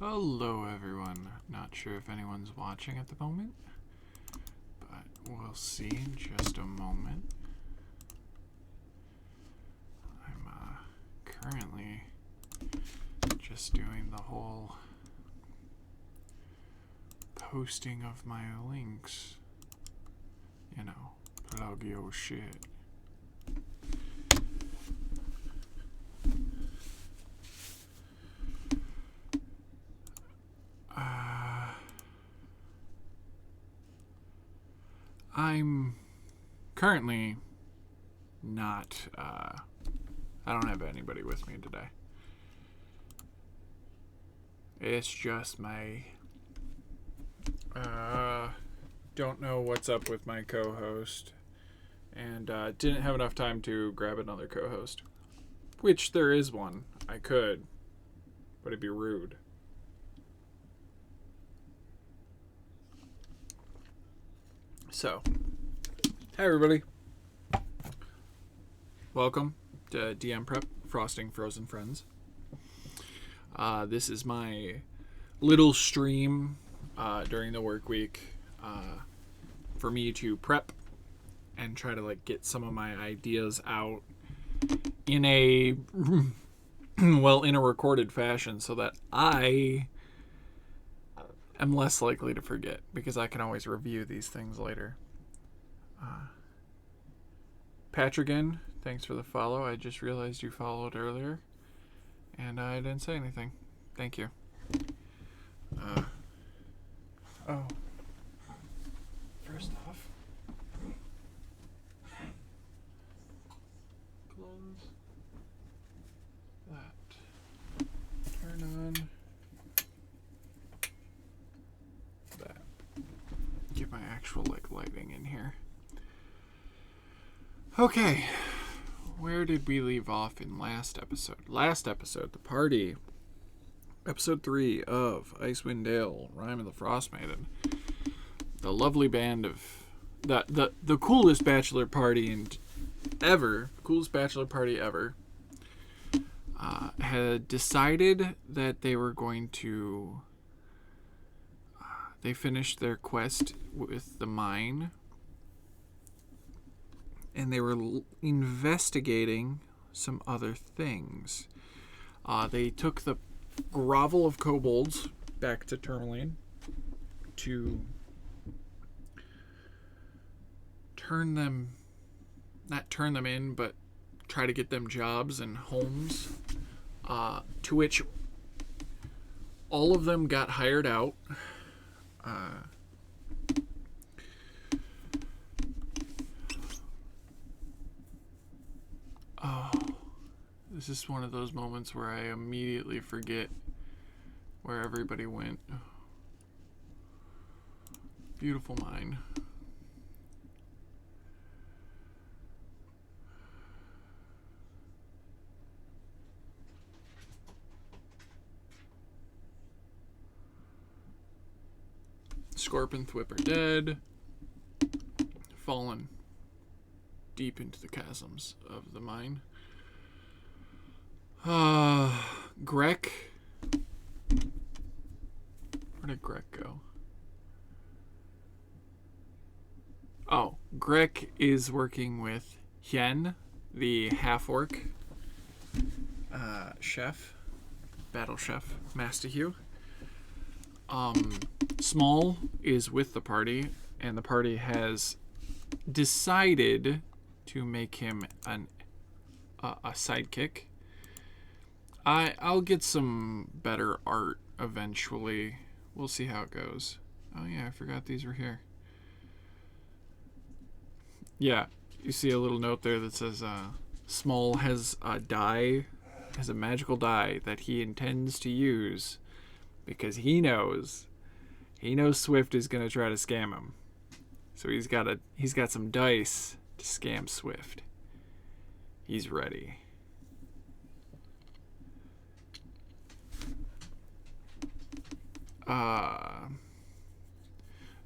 Hello everyone. Not sure if anyone's watching at the moment, but we'll see in just a moment. I'm currently just doing the whole posting of my links. You know, plug your shit. I'm currently not, I don't have anybody with me today. It's just my, don't know what's up with my co-host, and didn't have enough time to grab another co-host. Which there is one. I could, but it'd be rude. So, hi everybody. Welcome to DM Prep, Frosting Frozen Friends. This is my little stream during the work week for me to prep and try to get some of my ideas out in a in a recorded fashion so that I am less likely to forget, because I can always review these things later. Patrigan, thanks for the follow. I just realized you followed earlier, and I didn't say anything. Thank you. First off, close that. Turn on that. Get my actual lighting in here. Okay, where did we leave off in last episode? Last episode, the party, episode 3 of Icewind Dale, Rime and the Frostmaiden. The lovely band of the coolest bachelor party ever, had decided that they were going to. They finished their quest with the mine, and they were investigating some other things. They took the grovel of kobolds back to Tourmaline to not turn them in, but try to get them jobs and homes, to which all of them got hired out. This is one of those moments where I immediately forget where everybody went. Beautiful mine. Scorp and Thwip are dead. Fallen deep into the chasms of the mine. Grek. Where did Grek go? Oh, Grek is working with Hien, the half-orc chef, battle chef, Master Hugh. Small is with the party, and the party has decided to make him a sidekick. I'll get some better art eventually. We'll see how it goes. Oh yeah, I forgot these were here. Yeah, you see a little note there that says Small has a magical die that he intends to use because he knows Swift is gonna try to scam him. So he's got some dice to scam Swift. He's ready.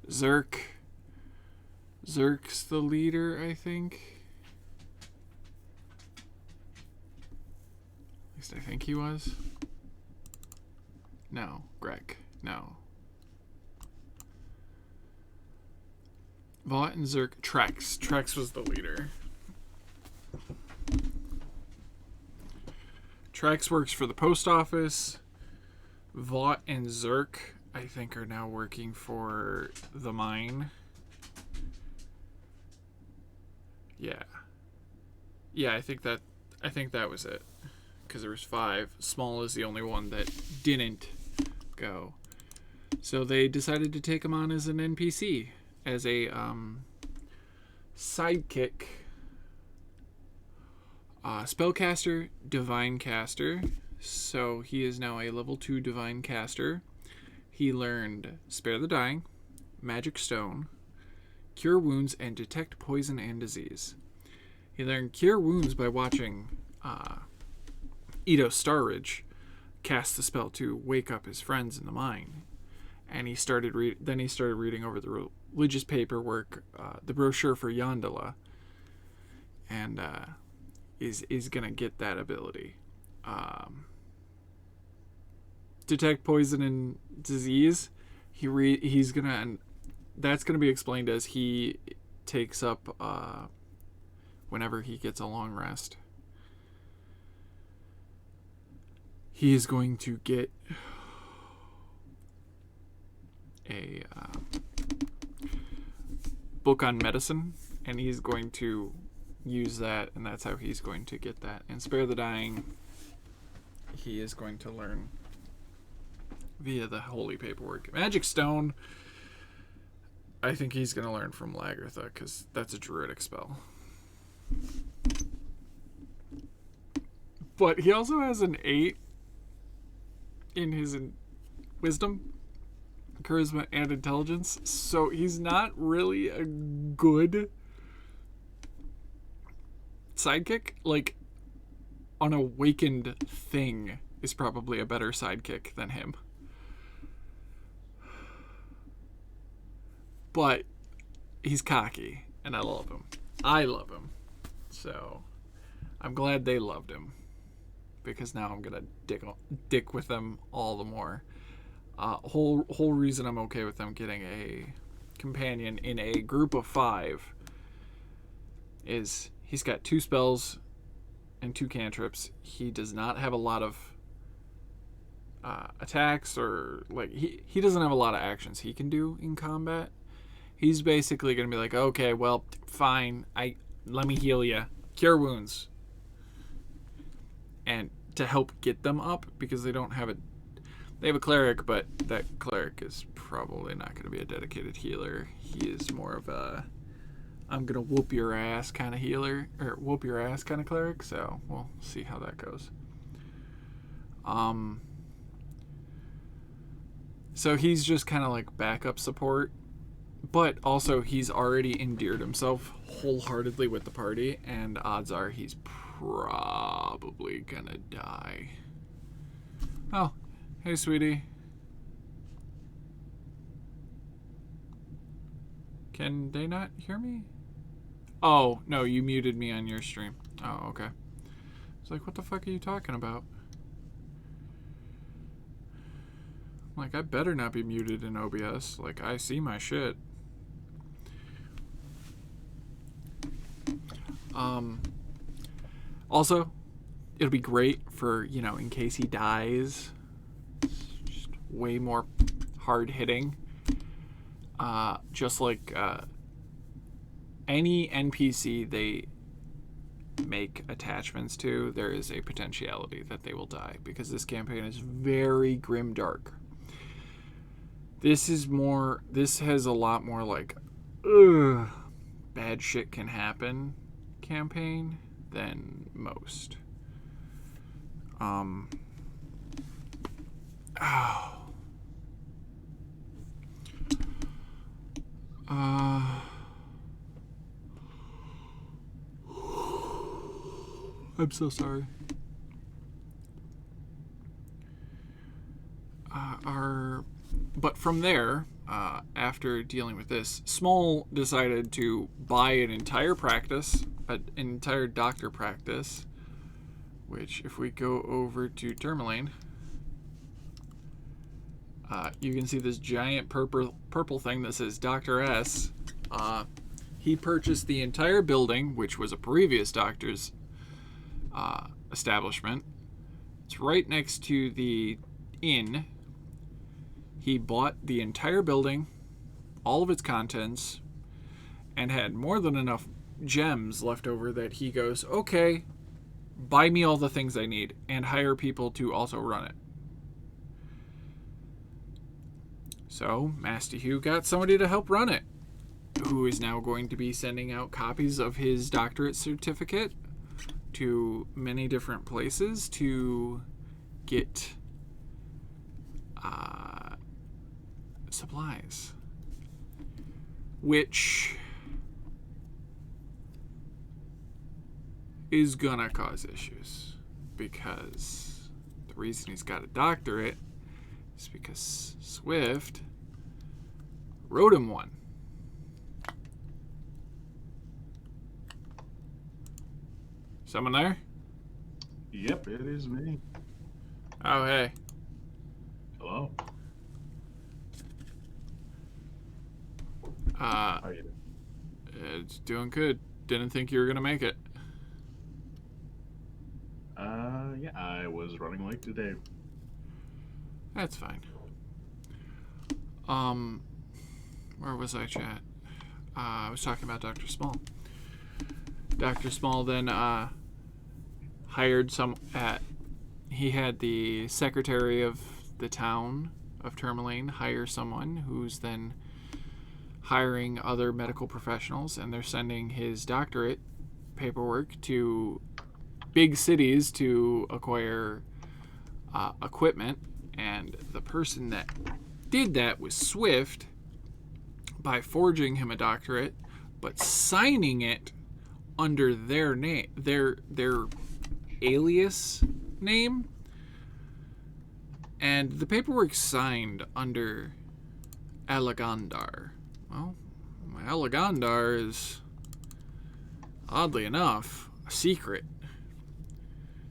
Zerk's the leader, I think. At least I think he was. No. Greg. No. Vought and Zerk. Trex. Trex was the leader. Trex works for the post office. Vought and Zerk, I think, are now working for the mine. Yeah. Yeah, I think that was it. Because there was 5. Small is the only one that didn't go. So they decided to take him on as an NPC, as a sidekick. Spellcaster, Divine Caster. So he is now a level 2 Divine Caster. He learned Spare the Dying, Magic Stone, Cure Wounds, and Detect Poison and Disease. He learned Cure Wounds by watching Edo Starridge cast the spell to wake up his friends in the mine. And he started reading over the religious paperwork, the brochure for Yondala, and is gonna get that ability. Detect Poison and Disease. He's gonna, and that's gonna be explained as he takes up whenever he gets a long rest. He is going to get a book on medicine, and he's going to use that, and that's how he's going to get that. And Spare the Dying, he is going to learn via the holy paperwork. Magic Stone, I think he's going to learn from Lagertha, because that's a druidic spell. But he also has an 8 in his wisdom, charisma, and intelligence, so he's not really a good sidekick. Like, an awakened thing is probably a better sidekick than him. But he's cocky, and I love him. I love him. So I'm glad they loved him, because now I'm gonna dick with them all the more. Whole reason I'm okay with them getting a companion in a group of 5 is he's got 2 spells and 2 cantrips. He does not have a lot of attacks, or like he doesn't have a lot of actions he can do in combat. He's basically gonna be like, okay, well, fine, let me heal you, Cure Wounds, and to help get them up, because they don't have they have a cleric, but that cleric is probably not going to be a dedicated healer. He is more of a I'm going to whoop your ass kind of healer, or whoop your ass kind of cleric, so we'll see how that goes. So he's just kind of like backup support, but also he's already endeared himself wholeheartedly with the party, and odds are he's probably gonna die. Oh, hey, sweetie. Can they not hear me? Oh, no, you muted me on your stream. Oh, okay. It's like, what the fuck are you talking about? Like, I better not be muted in OBS. Like, I see my shit. Also, it'll be great for, in case he dies. Just way more hard hitting. Just like any NPC they make attachments to, there is a potentiality that they will die, because this campaign is very grimdark. This has a lot more like, bad shit can happen campaign than most. I'm so sorry. But from there, after dealing with this, Small decided to buy an entire practice, an entire doctor practice, which if we go over to Tourmaline, You can see this giant purple thing that says Dr. S. He purchased the entire building, which was a previous doctor's establishment. It's right next to the inn. He bought the entire building, all of its contents, and had more than enough gems left over that he goes, okay, buy me all the things I need and hire people to also run it. So Master Hugh got somebody to help run it, who is now going to be sending out copies of his doctorate certificate to many different places to get supplies, which is gonna cause issues, because the reason he's got a doctorate is because Swift wrote him one. Someone there? Yep, it is me. Oh, hey. Hello. How you doing? It's doing good. Didn't think you were gonna make it. Yeah, I was running late today. That's fine. Where was I, chat? I was talking about Dr. Small. Dr. Small then hired he had the secretary of the town of Tourmaline hire someone who's then hiring other medical professionals, and they're sending his doctorate paperwork to big cities to acquire equipment. And the person that did that was Swift, by forging him a doctorate but signing it under their name, their alias name, and the paperwork signed under Alagandar. Well, Alagandar is, oddly enough, a secret.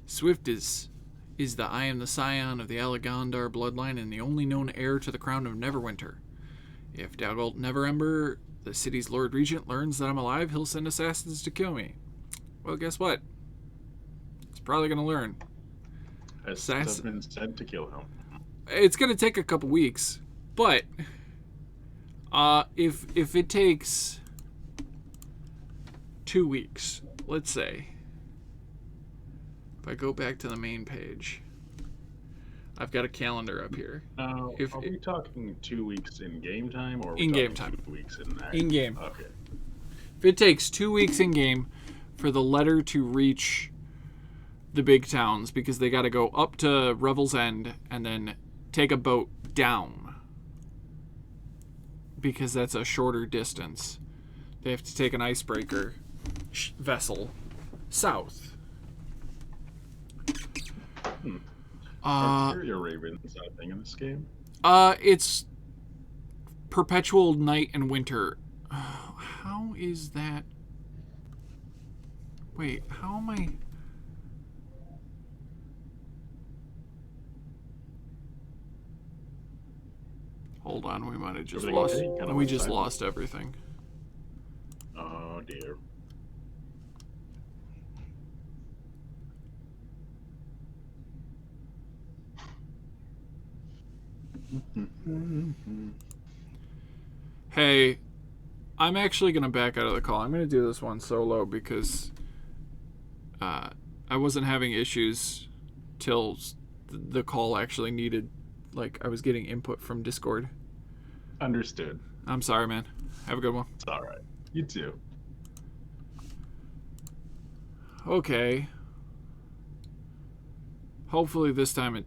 Swift is the I am the scion of the Alagandar bloodline and the only known heir to the crown of Neverwinter. If Dalgolt Neverember, the city's Lord Regent, learns that I'm alive, he'll send assassins to kill me. Well, guess what? He's probably going to learn. Assassin said to kill him. It's going to take a couple weeks, but if it takes 2 weeks, let's say, if I go back to the main page, I've got a calendar up here. Now, are we talking 2 weeks in game time, or are we in-game talking time? 2 weeks in act? In-game. Okay. If it takes 2 weeks in-game for the letter to reach the big towns, because they got to go up to Revel's End and then take a boat down, because that's a shorter distance. They have to take an icebreaker vessel south. Are Interior Ravens a thing in this game? It's perpetual night and winter. How is that? Wait, how am I? Hold on, we might have just lost. We just lost everything. Oh dear. Hey, I'm actually going to back out of the call. I'm going to do this one solo because I wasn't having issues till the call actually needed, like, I was getting input from Discord. Understood. I'm sorry, man. Have a good one. It's alright. You too. Okay. Hopefully this time it...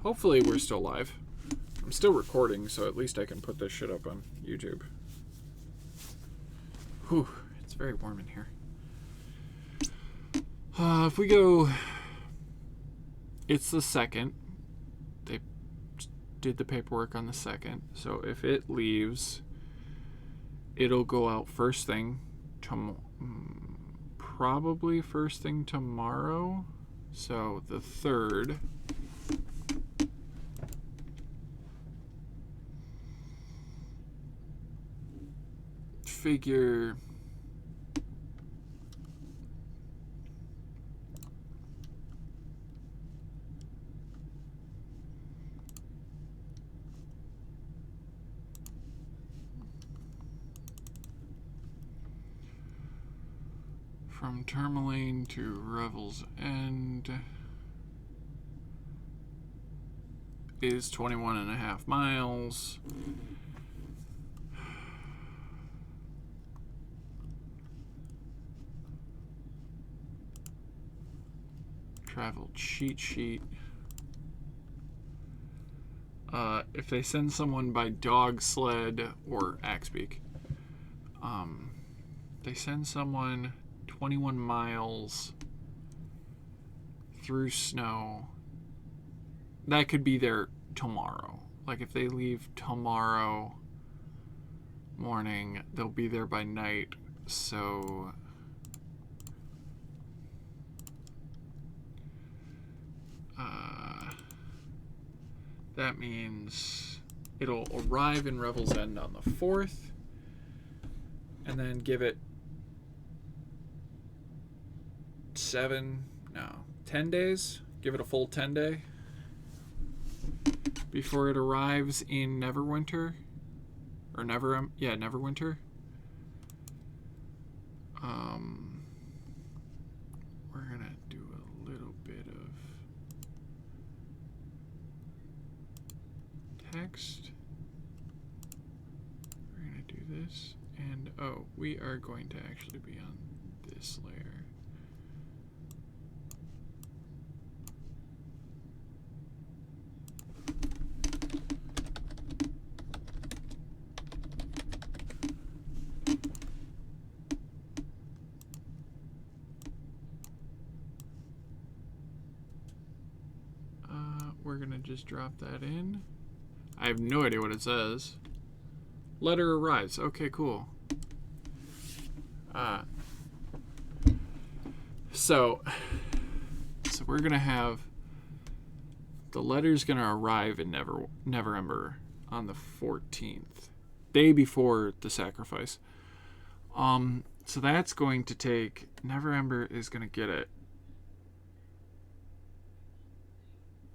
Hopefully we're still live. I'm still recording, so at least I can put this shit up on YouTube. Whew, it's very warm in here. If we go... It's the 2nd. They did the paperwork on the 2nd. So if it leaves, it'll go out first thing probably first thing tomorrow. So the 3rd. Figure from Tourmaline to Revel's End is 21.5 miles. Travel cheat sheet. If they send someone by dog sled or Axbeak, they send someone 21 miles through snow, that could be there tomorrow. Like if they leave tomorrow morning, they'll be there by night. So that means it'll arrive in Revel's End on the 4th, and then give it 10 days. Give it a full 10 day before it arrives in Neverwinter, or Neverwinter. We're gonna do a little bit of text. We're gonna do this, and we are going to actually be on this layer. We're gonna just drop that in. I have no idea what it says. Letter arrives. Okay, cool. So we're gonna have the letter's gonna arrive in Neverember on the 14th, day before the sacrifice. So that's going to take. Neverember is gonna get it.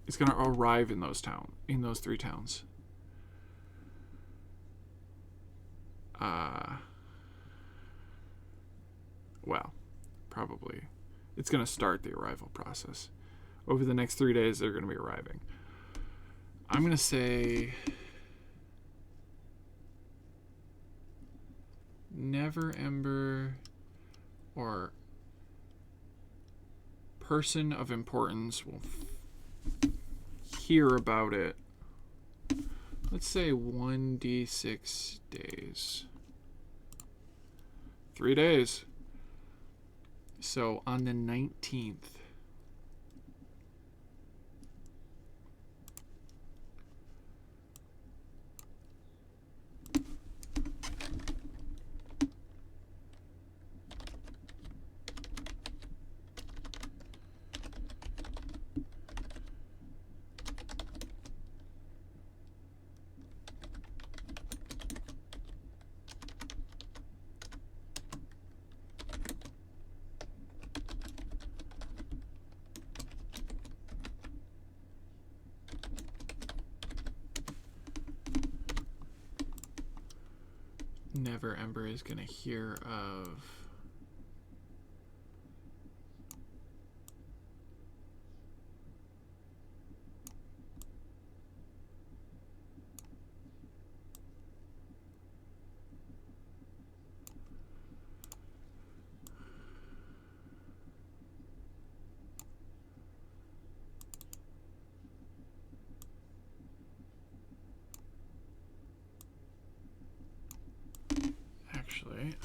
It's gonna arrive in those 3 towns. Well, probably. It's gonna start the arrival process. Over the next 3 days, they're gonna be arriving. I'm gonna say Neverember or person of importance will hear about it. Let's say 1d6 days. 3 days. So on the 19th. Neverember is gonna hear of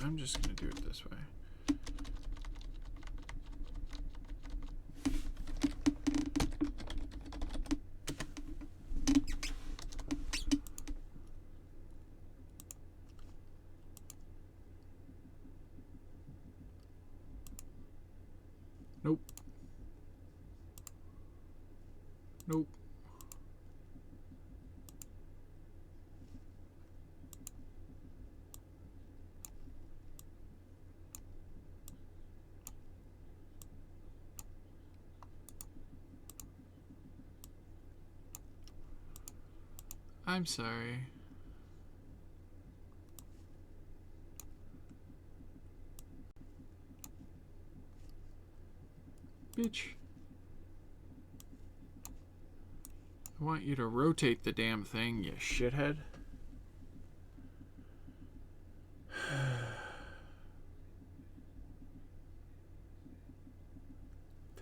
I'm just going to do it this way. Nope. Nope. I'm sorry. Bitch. I want you to rotate the damn thing, you shithead.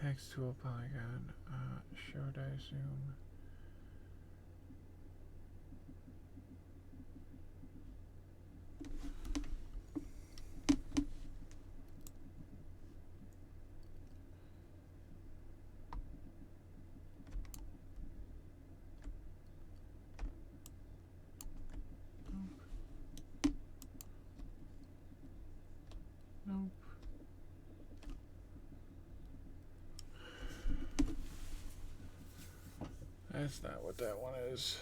Text to a polygon. Show die zoom. Nope. That's not what that one is.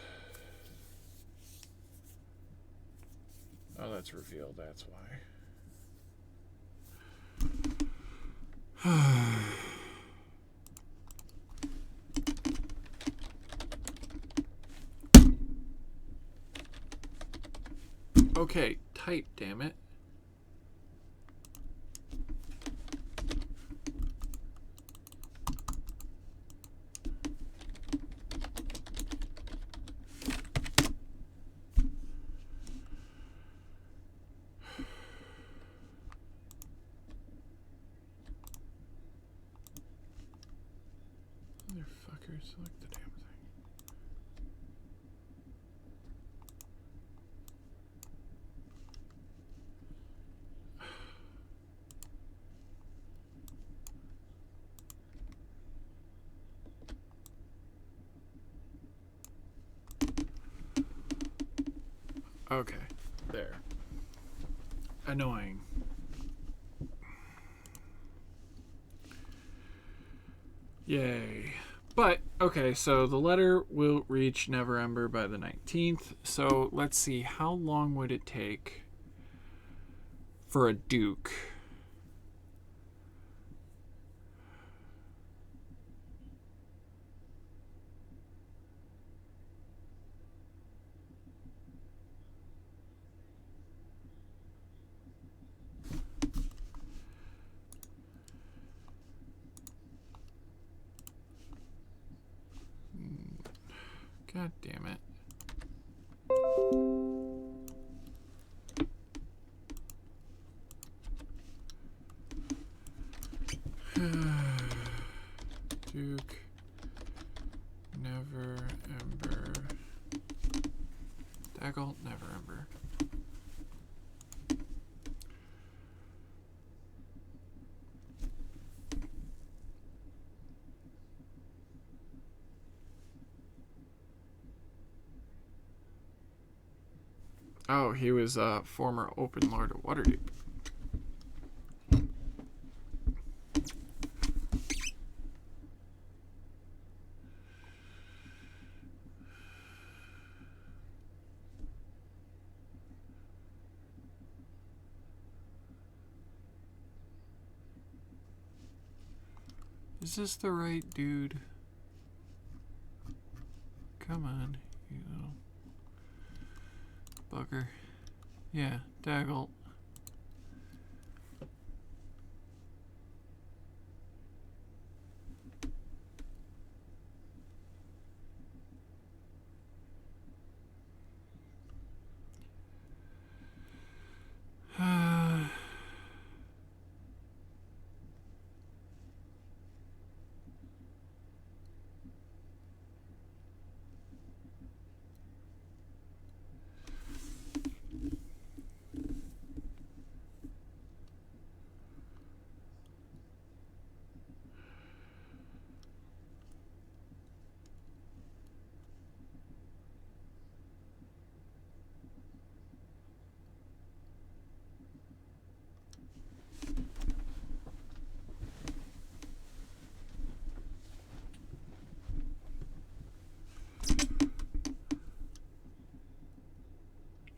Oh, that's revealed, that's why. Okay, type, damn it. Motherfucker, select the damn thing. Okay, there. Annoying. Yay. But, okay, so the letter will reach Neverember by the 19th. So let's see, how long would it take for a Duke? God damn it. Duke, Neverember. Daggle, Neverember. Oh, he was a former Open Lord of Waterdeep. Is this the right dude? Come on, you little bugger. Yeah, Daggle.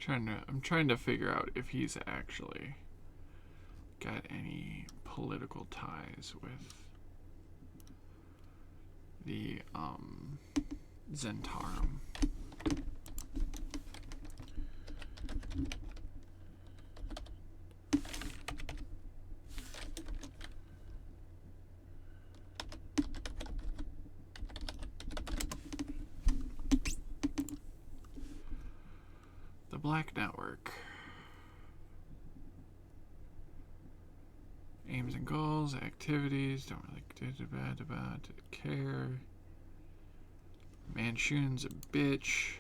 I'm trying to figure out if he's actually got any political ties with the Zentarum. The Black Network. Aims and goals, activities, don't really care. Manchun's a bitch.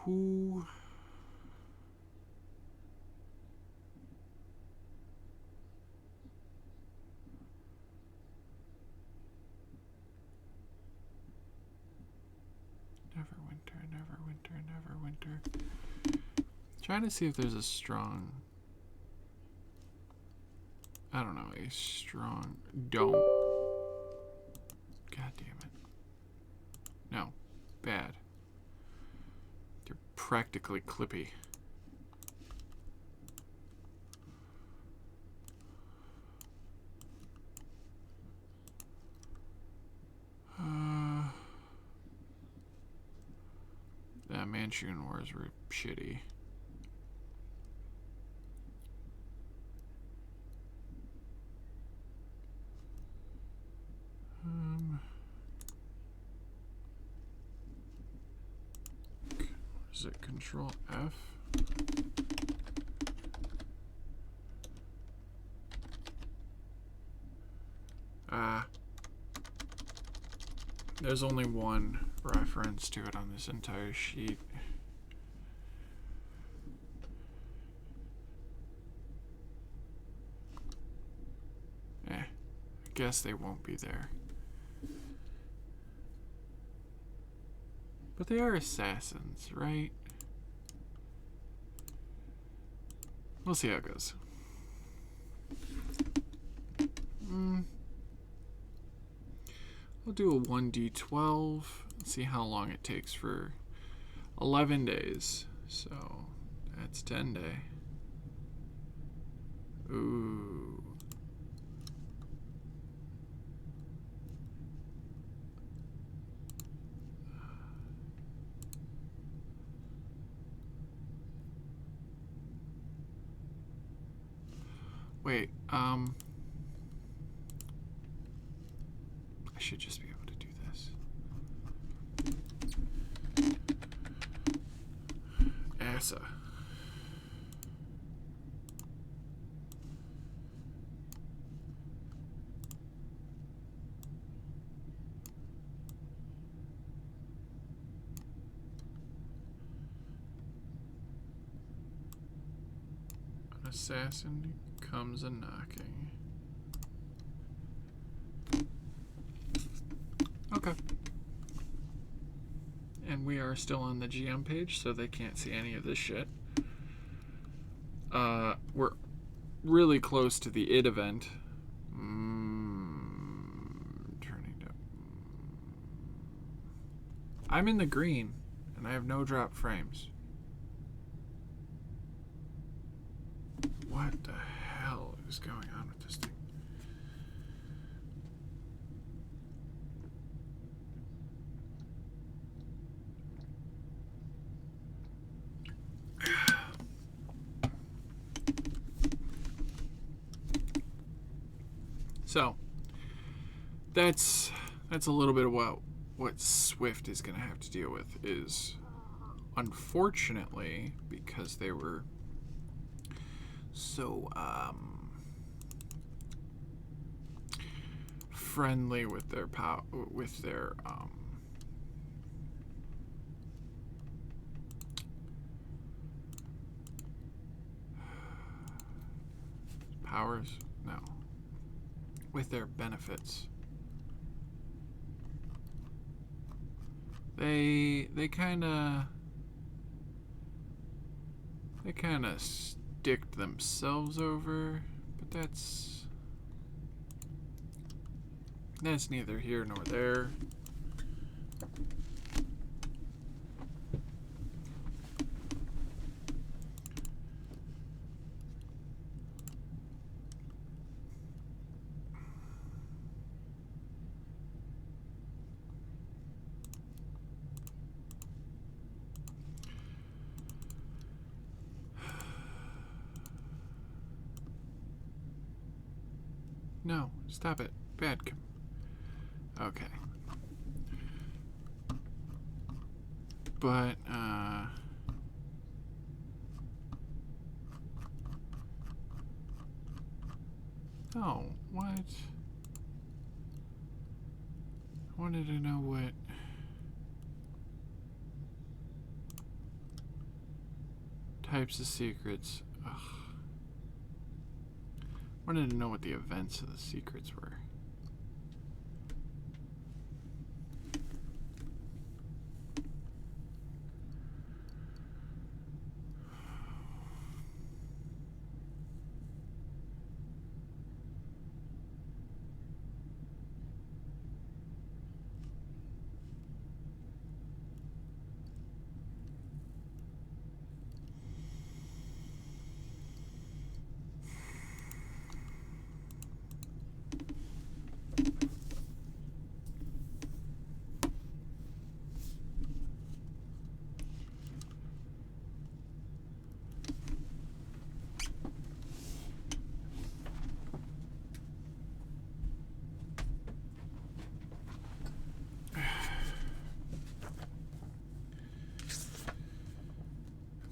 Who? Neverwinter. Trying to see if there's a strong. I don't know, a strong. Don't. God damn it. No. Bad. You're practically Clippy. That Manchun wars were shitty. Is it Control F? There's only one reference to it on this entire sheet. I guess they won't be there. But they are assassins, right? We'll see how it goes. I'll do a 1d12. See how long it takes for 11 days. So that's 10 day. Ooh. Wait, I should just be able to do this. Asa. An assassin comes a-knocking. Okay. And we are still on the GM page, so they can't see any of this shit. We're really close to the id event. Turning to. I'm in the green, and I have no drop frames. What the hell is going on with this thing? So that's a little bit of what Swift is going to have to deal with. Is unfortunately, because they were so friendly with their powers, no, with their benefits. They kind of sticked themselves over, but that's neither here nor there. No, stop it. Bad. Okay. But, oh, what? I wanted to know what... types of secrets. Ugh. Wanted to know what the events of the secrets were.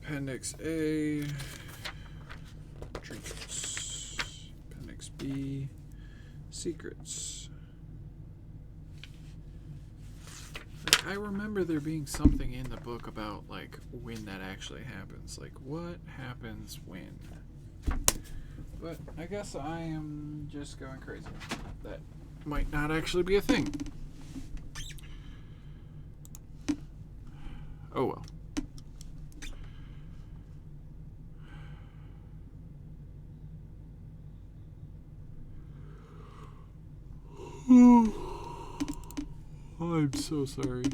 Appendix A, trinkets. Appendix B, secrets. I remember there being something in the book about, like, when that actually happens. Like, what happens when? But I guess I am just going crazy. That might not actually be a thing. Oh well. I'm so sorry.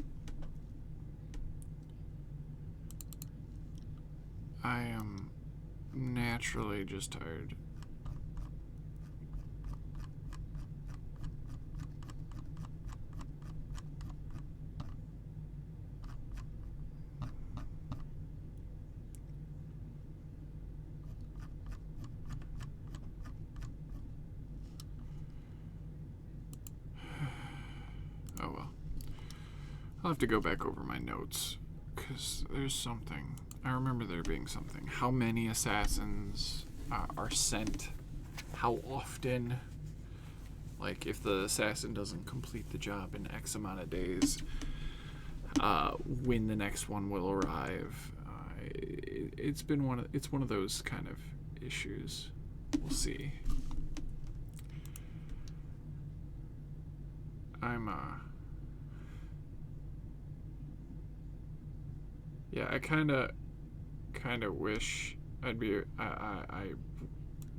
I am naturally just tired. Oh well. I'll have to go back over my notes, because there's something. I remember there being something. How many assassins are sent? How often? Like, if the assassin doesn't complete the job in X amount of days, when the next one will arrive. It's one of those kind of issues. We'll see. Yeah, I kind of wish I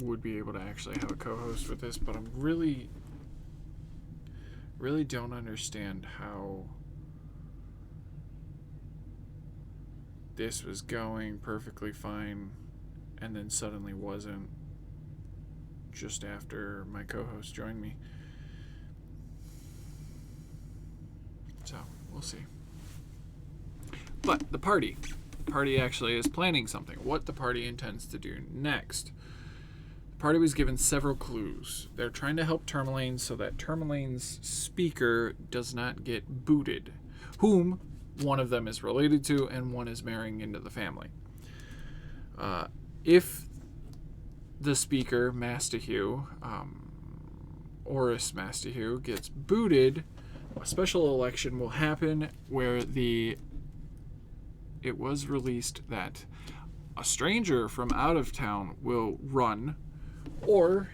would be able to actually have a co-host with this, but I'm really don't understand how this was going perfectly fine and then suddenly wasn't just after my co-host joined me. So, we'll see. But the party actually is planning something. What the party intends to do next. party was given several clues. They're trying to help Tourmaline so that Tourmaline's speaker does not get booted, whom one of them is related to and one is marrying into the family. If the speaker, Mastahue, Oris Mastahue, gets booted, a special election will happen where it was released that a stranger from out of town will run, or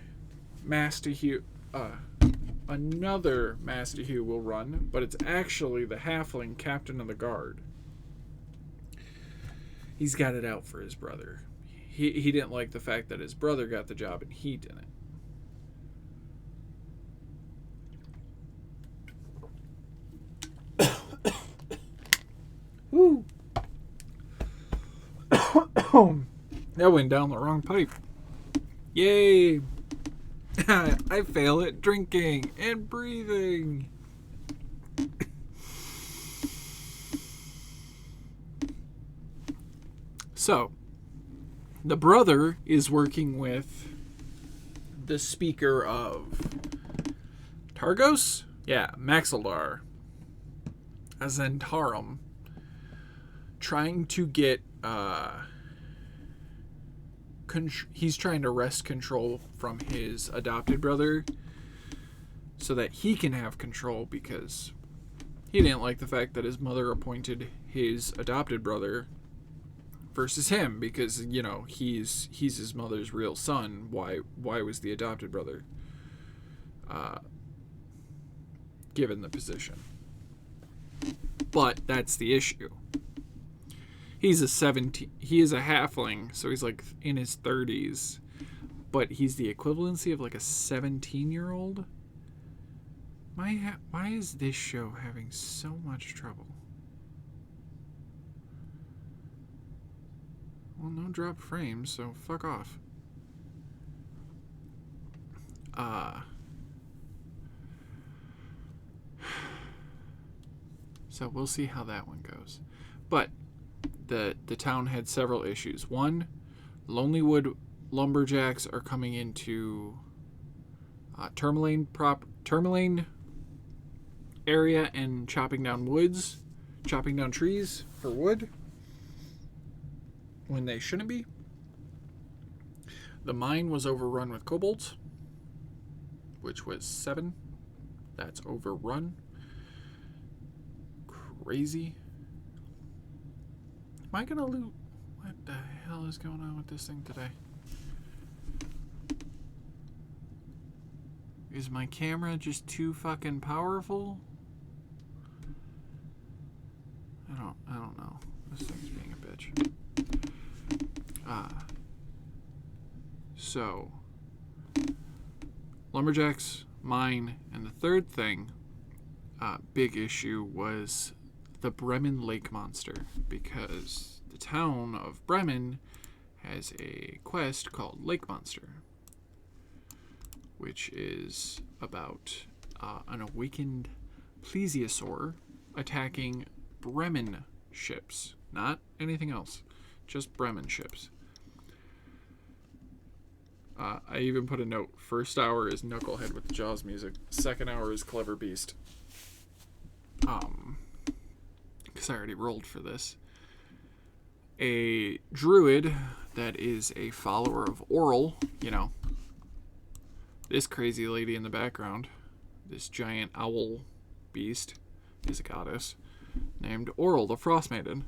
Mastahue, another Mastahue will run, but it's actually the halfling captain of the guard. He's got it out for his brother. He didn't like the fact that his brother got the job and he didn't. Woo! That went down the wrong pipe. Yay! I fail at drinking and breathing. So, the brother is working with the speaker of Targos? Yeah, Maxildar. Azentarum. Trying to get he's trying to wrest control from his adopted brother so that he can have control, because he didn't like the fact that his mother appointed his adopted brother versus him, because, you know, he's his mother's real son. Why was the adopted brother given the position? But that's the issue. He is a halfling, so he's like in his 30s, but he's the equivalency of like a 17-year-old. Why is this show having so much trouble? Well, no drop frames, so fuck off. So we'll see how that one goes. But the town had several issues. One, Lonelywood lumberjacks are coming into Tourmaline area and chopping down trees for wood when they shouldn't be. The mine was overrun with kobolds, which was 7. That's overrun. Crazy. Am I gonna loot? What the hell is going on with this thing today? Is my camera just too fucking powerful? I don't know. This thing's being a bitch. So lumberjacks, mine, and the third thing, big issue was the Bremen lake monster, because the town of Bremen has a quest called Lake Monster, which is about an awakened plesiosaur attacking Bremen ships, not anything else, just Bremen ships. I even put a note. First hour is Knucklehead with the Jaws music. Second hour is Clever Beast. Because I already rolled for this. A druid that is a follower of Oral, you know, this crazy lady in the background, this giant owl beast, is a goddess named Oral the Frostmaiden.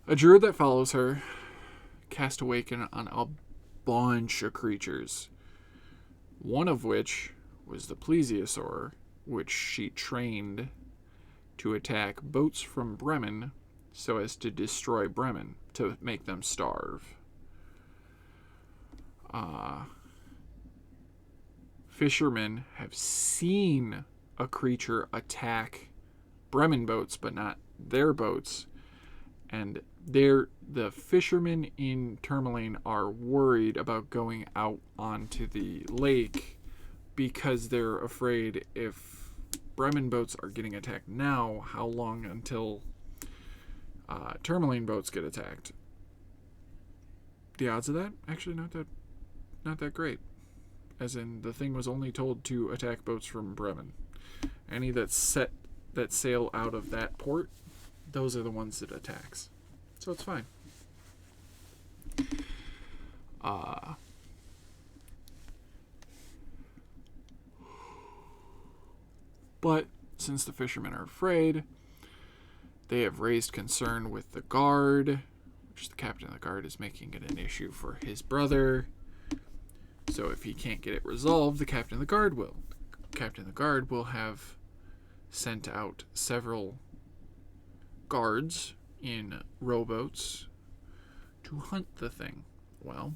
A druid that follows her cast Awaken on a bunch of creatures, one of which was the plesiosaur, which she trained to attack boats from Bremen so as to destroy Bremen, to make them starve. Fishermen have seen a creature attack Bremen boats, but not their boats, and the fishermen in Tourmaline are worried about going out onto the lake because they're afraid if Bremen boats are getting attacked now, how long until Tourmaline boats get attacked. The odds of that actually not that great. As in, the thing was only told to attack boats from Bremen. Any that sail out of that port, those are the ones it attacks. So it's fine. But since the fishermen are afraid, they have raised concern with the guard, which the captain of the guard is making it an issue for his brother. So if he can't get it resolved, the captain of the guard will. The captain of the guard will have sent out several guards in rowboats to hunt the thing. Well,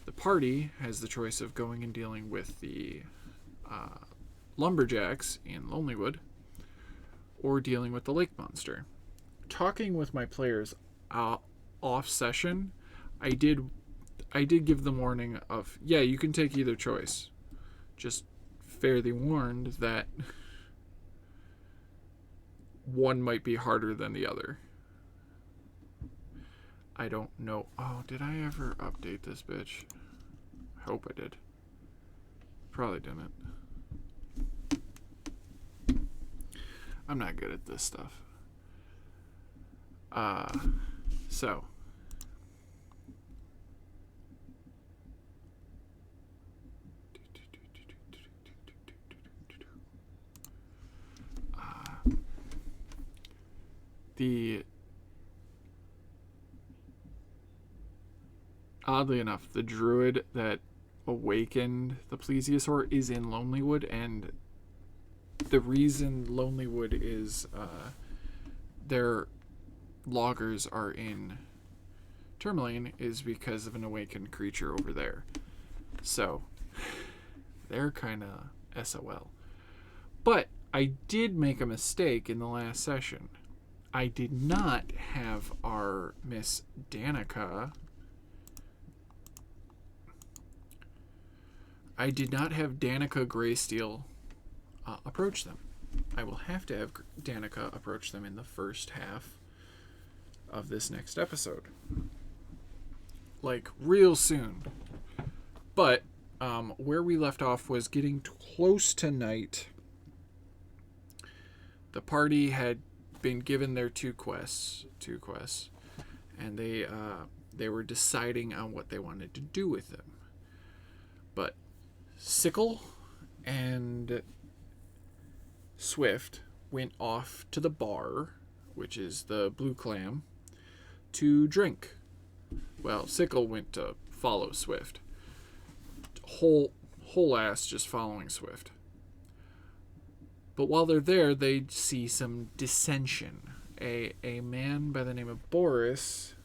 the party has the choice of going and dealing with the lumberjacks in Lonelywood or dealing with the lake monster. Talking with my players off session, I did give them warning of, yeah, you can take either choice. Just fairly warned that one might be harder than the other. I don't know. Oh, did I ever update this bitch? I hope I did. Probably didn't. I'm not good at this stuff. So. Oddly enough, the druid that awakened the plesiosaur is in Lonelywood, and the reason Lonelywood is their loggers are in Tourmaline is because of an awakened creature over there. So they're kind of SOL. But I did make a mistake in the last session. I did not have our Miss Danica. I did not have Danica Greysteel approach them. I will have to have Danica approach them in the first half of this next episode. Like, real soon. But where we left off was getting close to night. The party had been given their two quests, and they were deciding on what they wanted to do with them. But Sickle and Swift went off to the bar, which is the Blue Clam, to drink. Well, Sickle went to follow Swift. Whole ass just following Swift. But while they're there, they see some dissension. A man by the name of Boris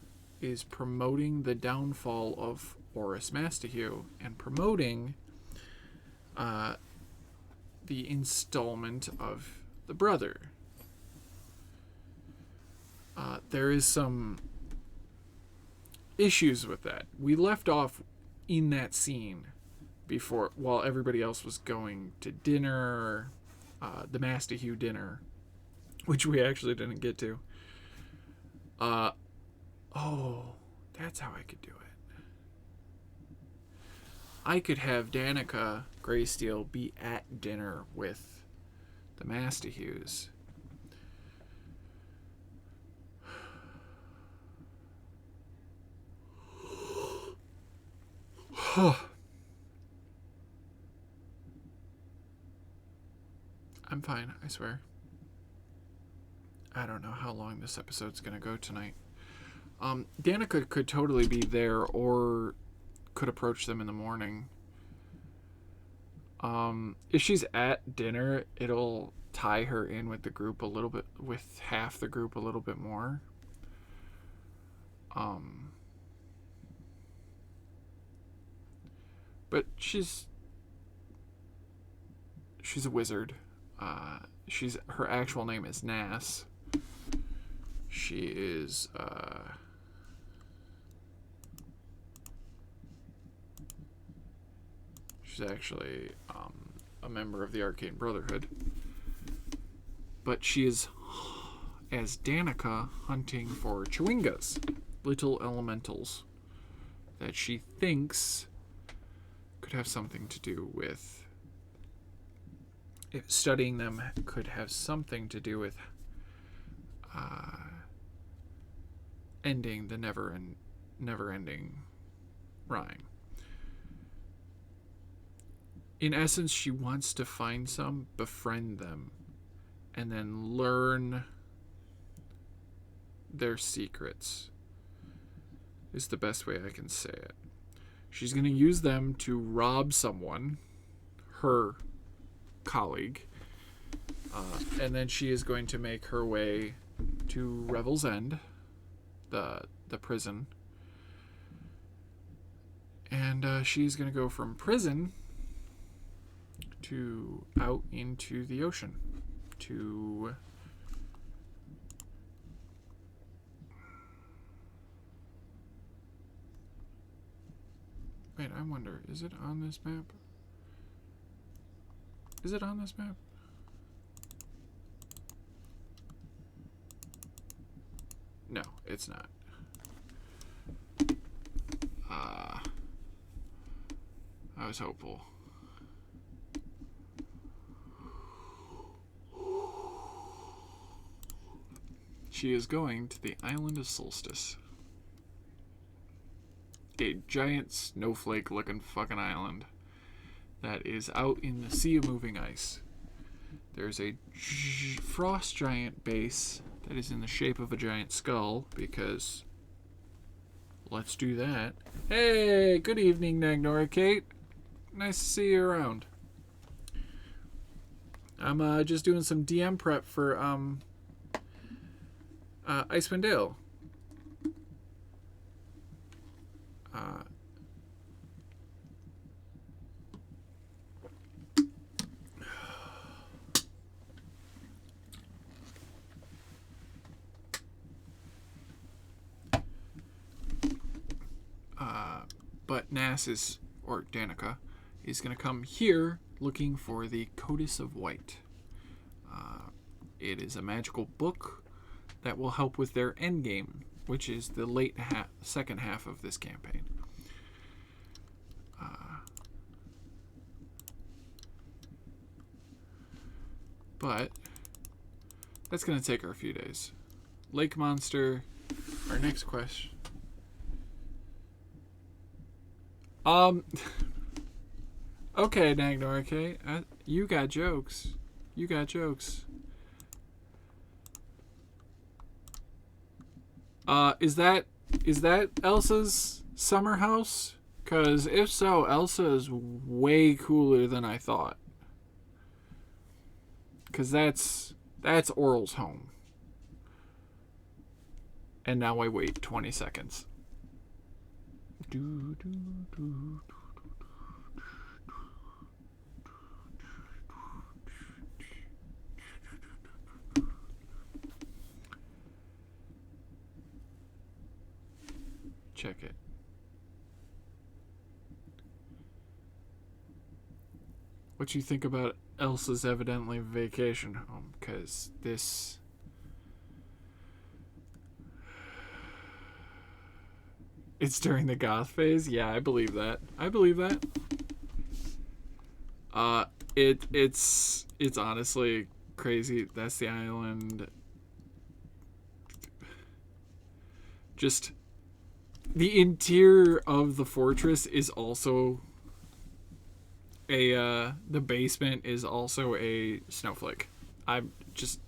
is promoting the downfall of Oris Mastahue and promoting the installment of the brother. There is some issues with that. We left off in that scene before, while everybody else was going to dinner, the Mastahue dinner, which we actually didn't get to. Oh, that's how I could do it. I could have Danica Greysteel be at dinner with the Mastahues. I'm fine, I swear. I don't know how long this episode's gonna go tonight. Danica could totally be there or could approach them in the morning. If she's at dinner, it'll tie her in with the group a little bit, with half the group a little bit more. But she's a wizard. Her actual name is Nass. She is she's actually a member of the Arcane Brotherhood. But she is as Danica hunting for chewingas, little elementals that she thinks could have something to do with, if studying them could have something to do with ending the never-ending rhyme. In essence, she wants to find some, befriend them, and then learn their secrets, is the best way I can say it. She's going to use them to rob someone, her colleague, and then she is going to make her way to Revel's End, the prison, and she's going to go from prison to out into the ocean to wait, I wonder, is it on this map? Is it on this map? No, it's not. I was hopeful. She is going to the island of Solstice. A giant snowflake looking fucking island that is out in the sea of moving ice. There's a frost giant base that is in the shape of a giant skull, because let's do that. Hey, good evening, Nagnora Kate. Nice to see you around. I'm just doing some DM prep for Icewind Dale. But Nass is, or Danica, is going to come here looking for the Codice of White. It is a magical book that will help with their endgame, which is the second half of this campaign. But that's going to take her a few days. Lake Monster, our next question. Okay, Nagnor, okay. You got jokes. You got jokes. Is that Elsa's summer house? Because if so, Elsa is way cooler than I thought. Because that's Oral's home. And now I wait 20 seconds. Check it. What you think about Elsa's evidently vacation home? Because this... It's during the goth phase? Yeah, I believe that. I believe that. It's honestly crazy. That's the island. Just the interior of the fortress is also the basement is also a snowflake. I'm just...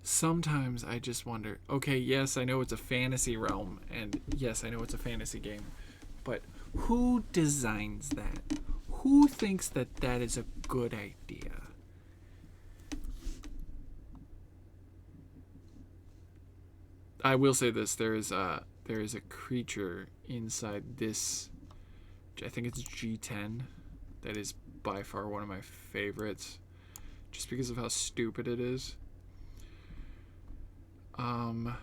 Sometimes I just wonder, okay, yes, I know it's a fantasy realm, and yes, I know it's a fantasy game, but who designs that? Who thinks that that is a good idea? I will say this, there is a creature inside this, I think it's G10, that is by far one of my favorites, just because of how stupid it is. The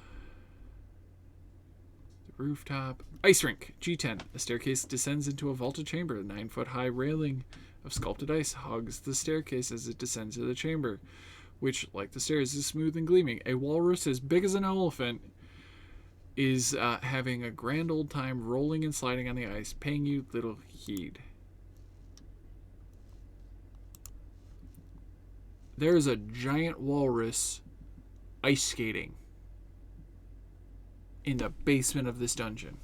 rooftop. Ice rink. G10. The staircase descends into a vaulted chamber. A 9-foot high railing of sculpted ice hugs the staircase as it descends to the chamber, which, like the stairs, is smooth and gleaming. A walrus as big as an elephant is having a grand old time rolling and sliding on the ice, paying you little heed. There is a giant walrus ice skating in the basement of this dungeon.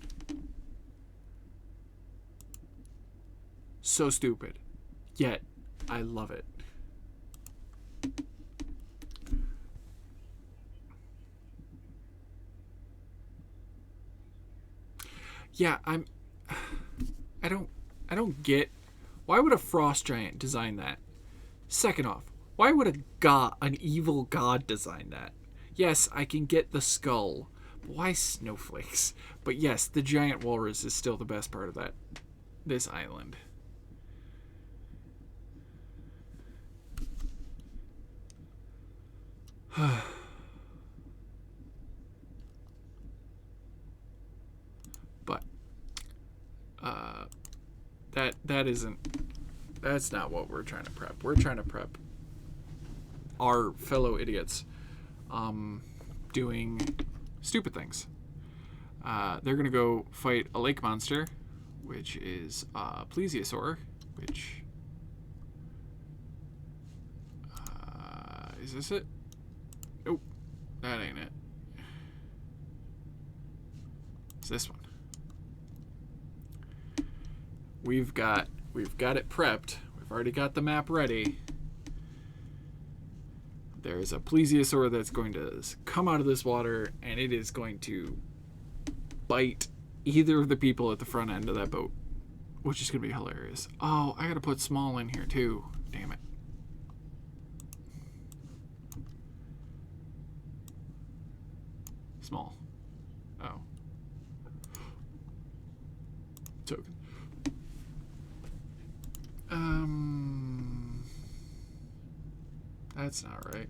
So stupid. Yet, I love it. Yeah, I don't get, why would a frost giant design that? Second off, why would an evil god design that? Yes, I can get the skull, but why snowflakes? But yes, the giant walrus is still the best part of this island. But that's not what we're trying to prep. We're trying to prep our fellow idiots doing stupid things. They're gonna go fight a lake monster, which is plesiosaur, which is this it? Nope, that ain't it. It's this one. We've got it prepped. We've already got the map ready. There's a plesiosaur that's going to come out of this water, and it is going to bite either of the people at the front end of that boat, which is going to be hilarious. Oh, I got to put small in here too. Damn it. Small. Oh. Token. That's not right.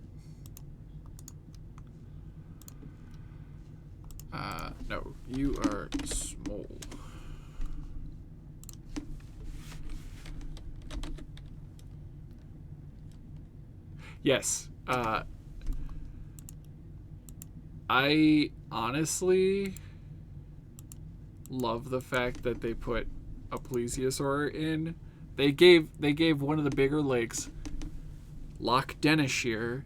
No, you are small. Yes. I honestly love the fact that they put a plesiosaur in. They gave one of the bigger lakes Loch Denishire,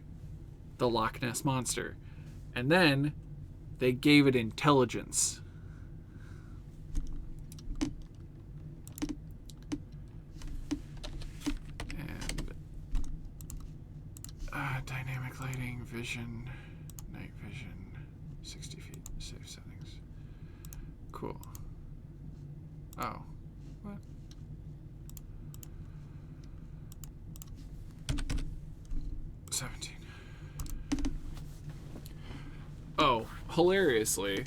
the Loch Ness Monster. And then they gave it intelligence. And dynamic lighting, vision, night vision, 60 feet, save settings. Cool. Oh. What? Oh, hilariously,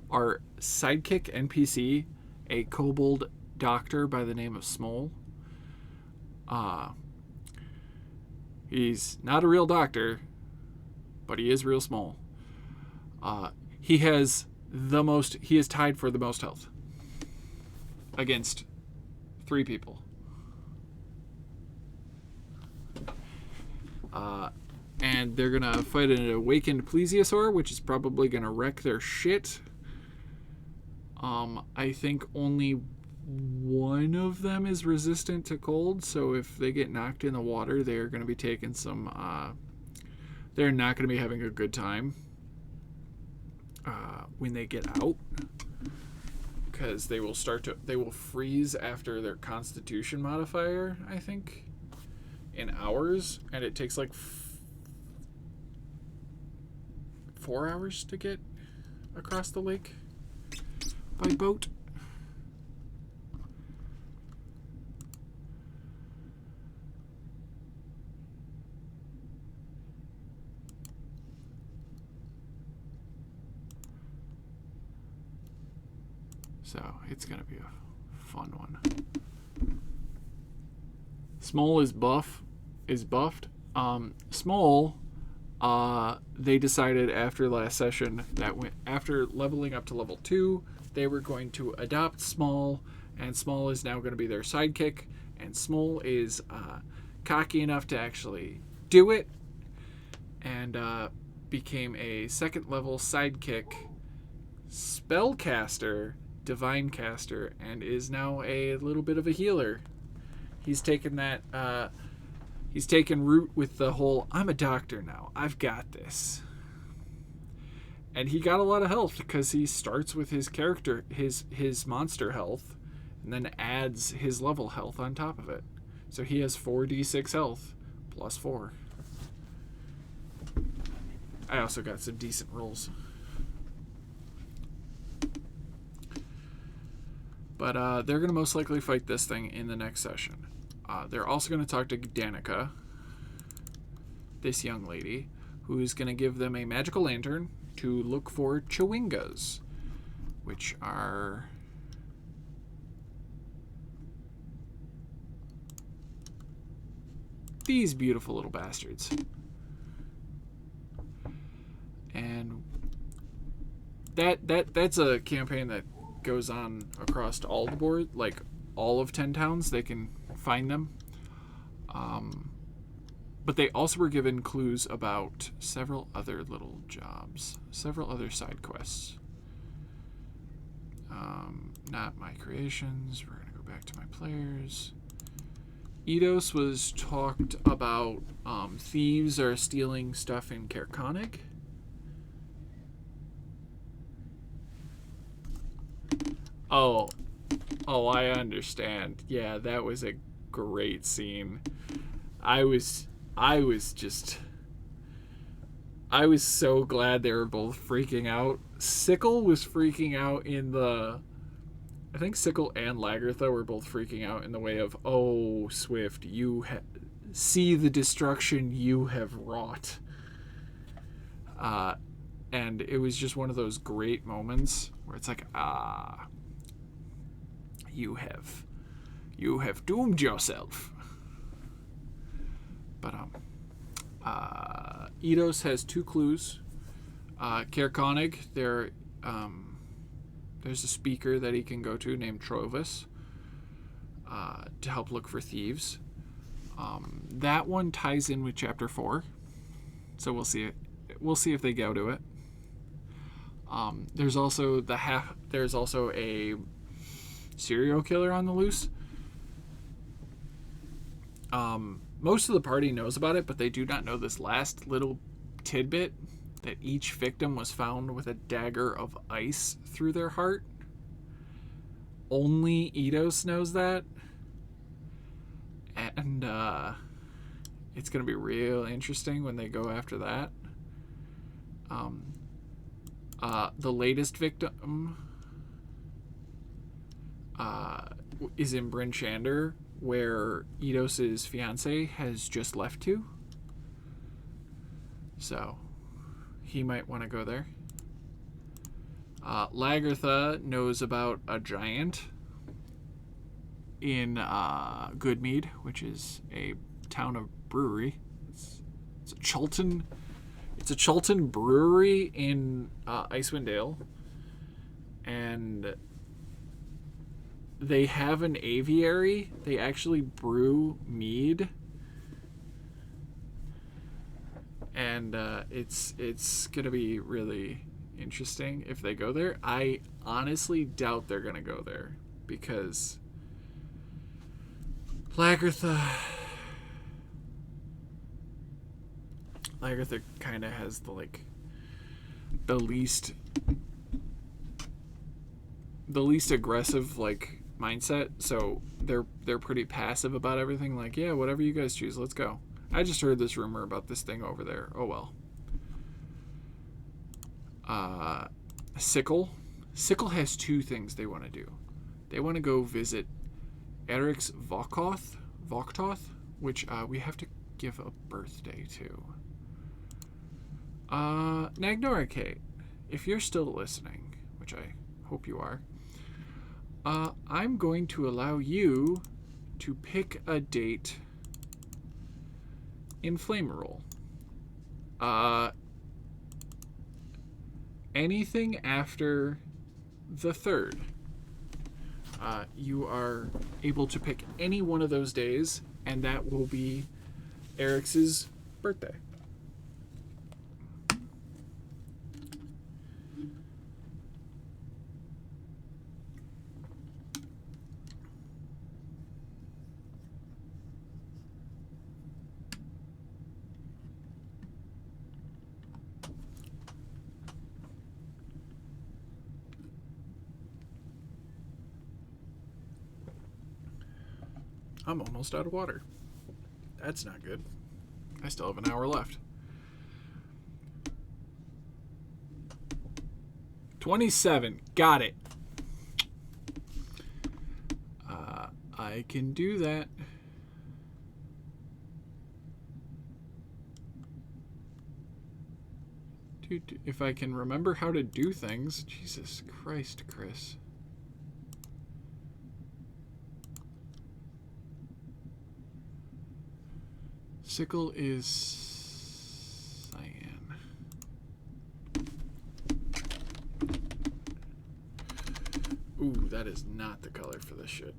our sidekick NPC, a kobold doctor by the name of Smole, he's not a real doctor, but he is real small. He is tied for the most health against 3 people. And they're going to fight an awakened plesiosaur, which is probably going to wreck their shit. I think only one of them is resistant to cold, so if they get knocked in the water, they're going to be taking some... they're not going to be having a good time when they get out. Because they will freeze after their constitution modifier, I think, in hours, and it takes like 4 hours to get across the lake by boat. So it's gonna be a fun one. Small is buffed. Small, they decided after last session that after leveling up to level 2, they were going to adopt Small and Small is now going to be their sidekick, and Small is cocky enough to actually do it, and became a second level sidekick spellcaster, divine caster, and is now a little bit of a healer. He's taken that he's taken root with the whole I'm a doctor now, I've got this. And he got a lot of health because he starts with his character, his monster health, and then adds his level health on top of it. So he has 4d6 health plus 4. I also got some decent rolls. But they're going to most likely fight this thing in the next session. They're also going to talk to Danica, this young lady, who's going to give them a magical lantern to look for chewingas, which are these beautiful little bastards. And that's a campaign that goes on across all the board, like all of 10 towns. They can find them. But they also were given clues about several other little jobs, several other side quests. Not my creations. We're going to go back to my players. Eidos was talked about thieves are stealing stuff in Caerconic. Oh, I understand. Yeah, that was a great scene. I was so glad they were both freaking out. Sickle was freaking out I think Sickle and Lagertha were both freaking out in the way of, oh, Swift, you see the destruction you have wrought. And it was just one of those great moments where it's like, you have doomed yourself. But Eidos has 2 clues. Caerconic, there's a speaker that he can go to named Trovis to help look for thieves. That one ties in with chapter 4, so we'll see if they go to it. There's also a serial killer on the loose. Most of the party knows about it, but they do not know this last little tidbit that each victim was found with a dagger of ice through their heart. Only Eidos knows that. And it's going to be real interesting when they go after that. The latest victim is in Bryn Shander, where Eidos' fiance has just left to. So he might want to go there. Lagertha knows about a giant in Goodmead, which is a town of brewery. It's a Chulton. It's a Chulton brewery in Icewind Dale, and they have an aviary. They actually brew mead, and it's gonna be really interesting if they go there. I honestly doubt they're gonna go there because Lagertha kind of has the least aggressive mindset, so they're pretty passive about everything. Like, yeah, whatever you guys choose, let's go. I just heard this rumor about this thing over there. Oh well. Sickle has 2 things they want to do. They want to go visit Eric's Voktoth, which we have to give a birthday to. Nagnora Kate, if you're still listening, which I hope you are, I'm going to allow you to pick a date in Flame Roll. Anything after the 3rd. You are able to pick any one of those days, and that will be Eric's birthday. I'm almost out of water. That's not good. I still have an hour left. 27. Got it. I can do that. Dude, if I can remember how to do things. Jesus Christ, Chris. Sickle is cyan. Ooh, that is not the color for this shit.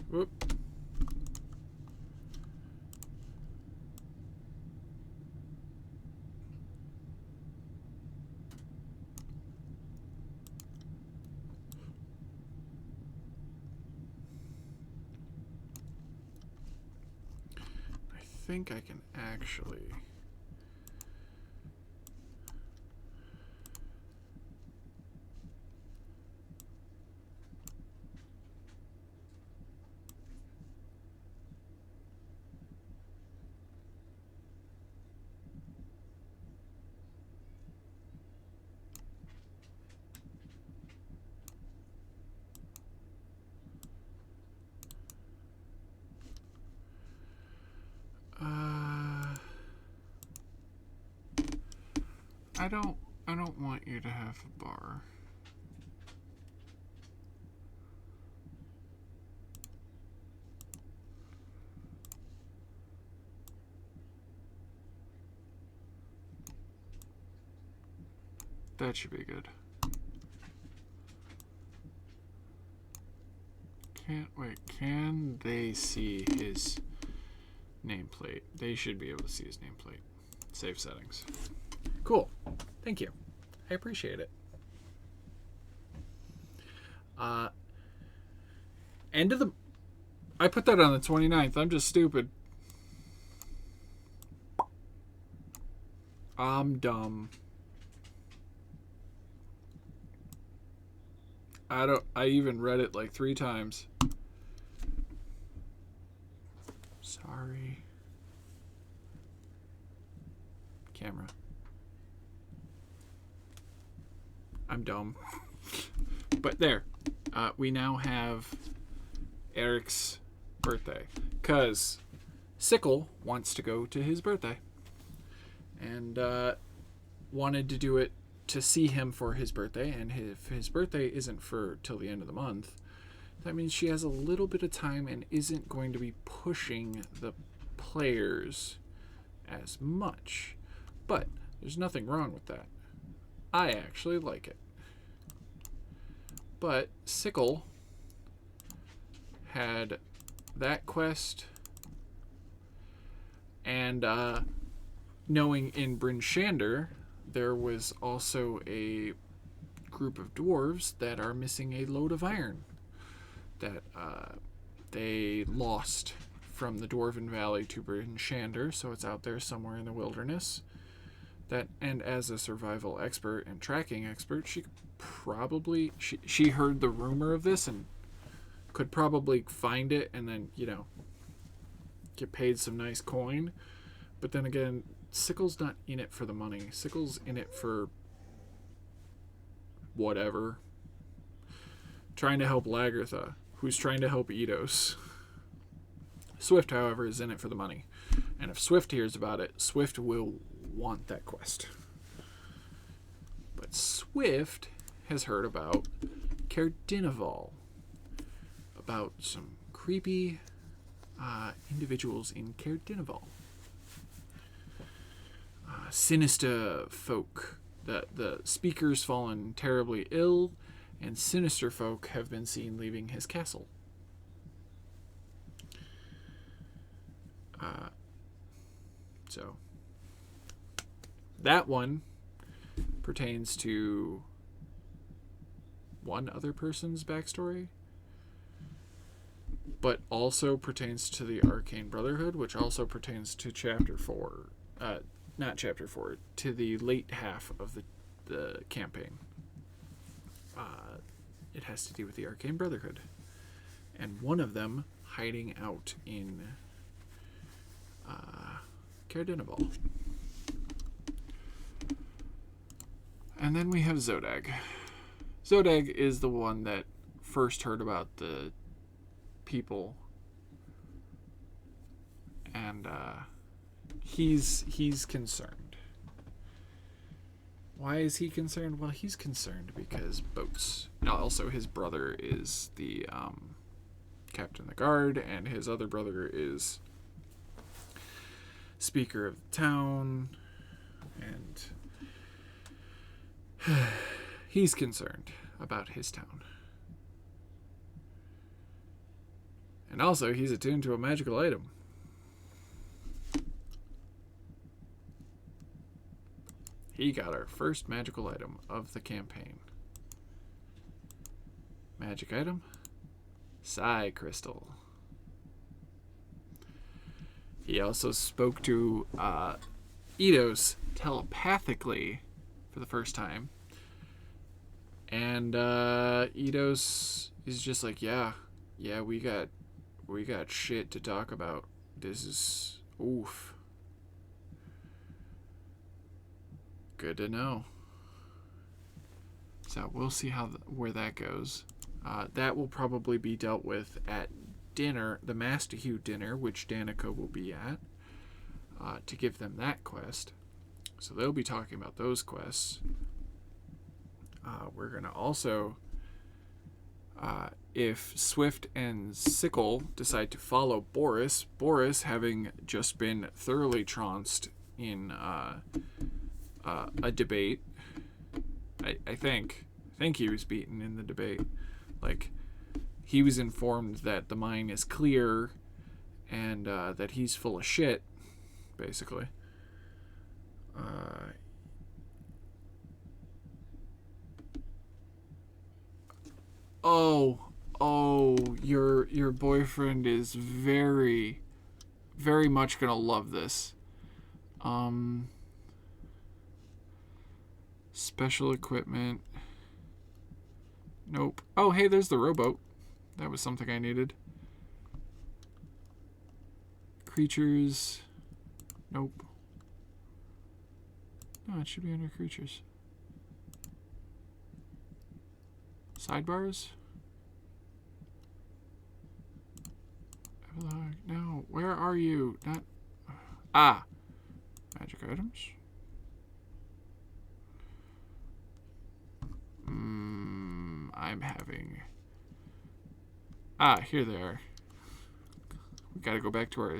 Whoop. I think I can actually... I don't want you to have a bar. That should be good. Can they see his nameplate? They should be able to see his nameplate. Save settings. Cool. Thank you. I appreciate it. End of the... I put that on the 29th. I'm just stupid. I'm dumb. I even read it like 3 times. Sorry. Camera. I'm dumb. But there. We now have Eric's birthday. Because Sickle wants to go to his birthday. And wanted to do it to see him for his birthday. And if his birthday isn't for till the end of the month, that means she has a little bit of time and isn't going to be pushing the players as much. But there's nothing wrong with that. I actually like it. But Sickle had that quest, and knowing in Bryn Shander there was also a group of dwarves that are missing a load of iron that they lost from the Dwarven Valley to Bryn Shander, so it's out there somewhere in the wilderness. That, and as a survival expert and tracking expert, she probably she heard the rumor of this and could probably find it and then, you know, get paid some nice coin. But then again, Sickle's not in it for the money. Sickle's in it for whatever. Trying to help Lagertha, who's trying to help Eidos. Swift, however, is in it for the money. And if Swift hears about it, Swift will want that quest. But Swift has heard about Cerdinival, about some creepy individuals in Cerdinival. sinister folk. The speaker's fallen terribly ill, and sinister folk have been seen leaving his castle. So that one pertains to one other person's backstory, but also pertains to the Arcane Brotherhood, which also pertains to Chapter 4. Not Chapter 4, to the late half of the campaign. It has to do with the Arcane Brotherhood. And one of them hiding out in Cardinabal. And then we have Zodag. Zodag is the one that first heard about the people. And he's concerned. Why is he concerned? Well, he's concerned because boats. Now, also, his brother is the captain of the guard, and his other brother is speaker of the town, and he's concerned about his town. And also, he's attuned to a magical item. He got our first magical item of the campaign. Magic item? Psi Crystal. He also spoke to Eidos telepathically for the first time. And Eidos is just like, yeah, we got shit to talk about. This is oof. Good to know. So we'll see where that goes. That will probably be dealt with at dinner, the Master Hugh dinner, which Danica will be at, to give them that quest. So they'll be talking about those quests. We're going to also, if Swift and Sickle decide to follow Boris having just been thoroughly trounced in a debate, I think he was beaten in the debate. Like, he was informed that the mine is clear and that he's full of shit, basically. Your boyfriend is very, very much gonna love this. Special equipment. Nope. Oh, hey, there's the rowboat. That was something I needed. Creatures. Nope. No, it should be under creatures. Sidebars? No, where are you? Not. Ah! Magic items? I'm having... here they are. We gotta go back to our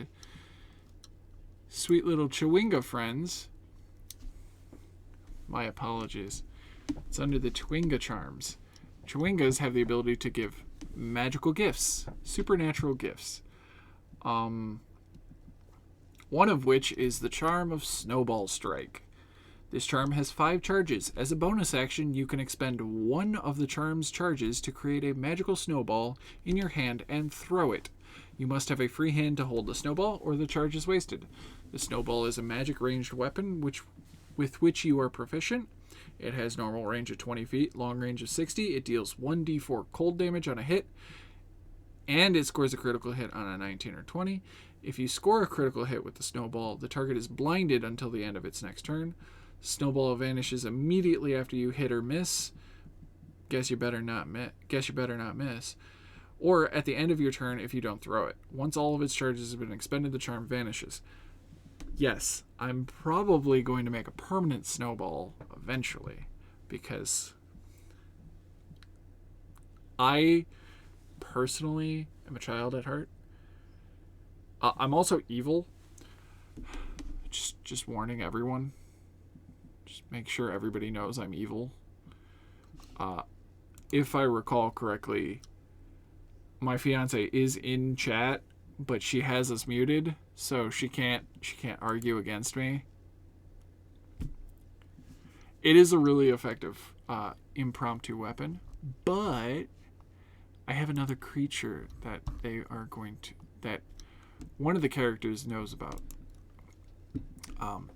sweet little Chewinga friends. My apologies. It's under the Chewinga charms. Chewingas have the ability to give magical gifts, supernatural gifts. One of which is the charm of Snowball Strike. This charm has 5 charges. As a bonus action, you can expend one of the charm's charges to create a magical snowball in your hand and throw it. You must have a free hand to hold the snowball, or the charge is wasted. The snowball is a magic ranged weapon with which you are proficient. It has normal range of 20 feet, long range of 60. It deals 1d4 cold damage on a hit, and it scores a critical hit on a 19 or 20. If you score a critical hit with the snowball, the target is blinded until the end of its next turn. Snowball vanishes immediately after you hit or miss. Guess you better not miss. Or at the end of your turn if you don't throw it. Once all of its charges have been expended, the charm vanishes. Yes, I'm probably going to make a permanent snowball eventually, because I personally am a child at heart. I'm also evil. Just warning everyone. Just make sure everybody knows I'm evil. If I recall correctly, my fiance is in chat, but she has us muted, so she can't argue against me. It is a really effective impromptu weapon, but I have another creature that that one of the characters knows about.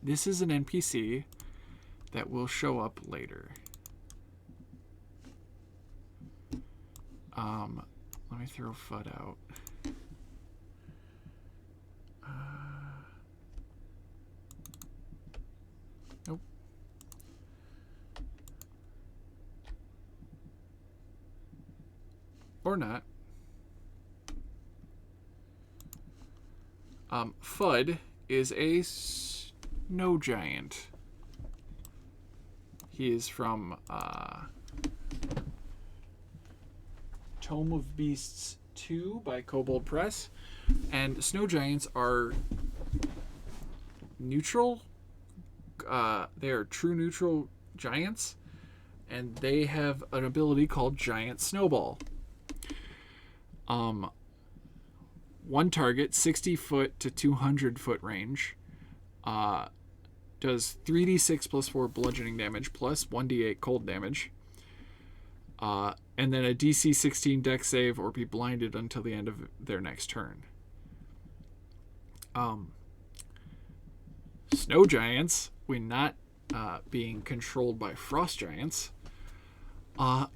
This is an NPC that will show up later. Let me throw FUD out. Nope. Or not. FUD is a snow giant. He is from Tome of Beasts 2 by Kobold Press. And snow giants are neutral. They are true neutral giants. And they have an ability called Giant Snowball. One target, 60 foot to 200 foot range, does 3d6 plus 4 bludgeoning damage plus 1d8 cold damage, and then a DC 16 dex save or be blinded until the end of their next turn. Snow giants, when not being controlled by frost giants,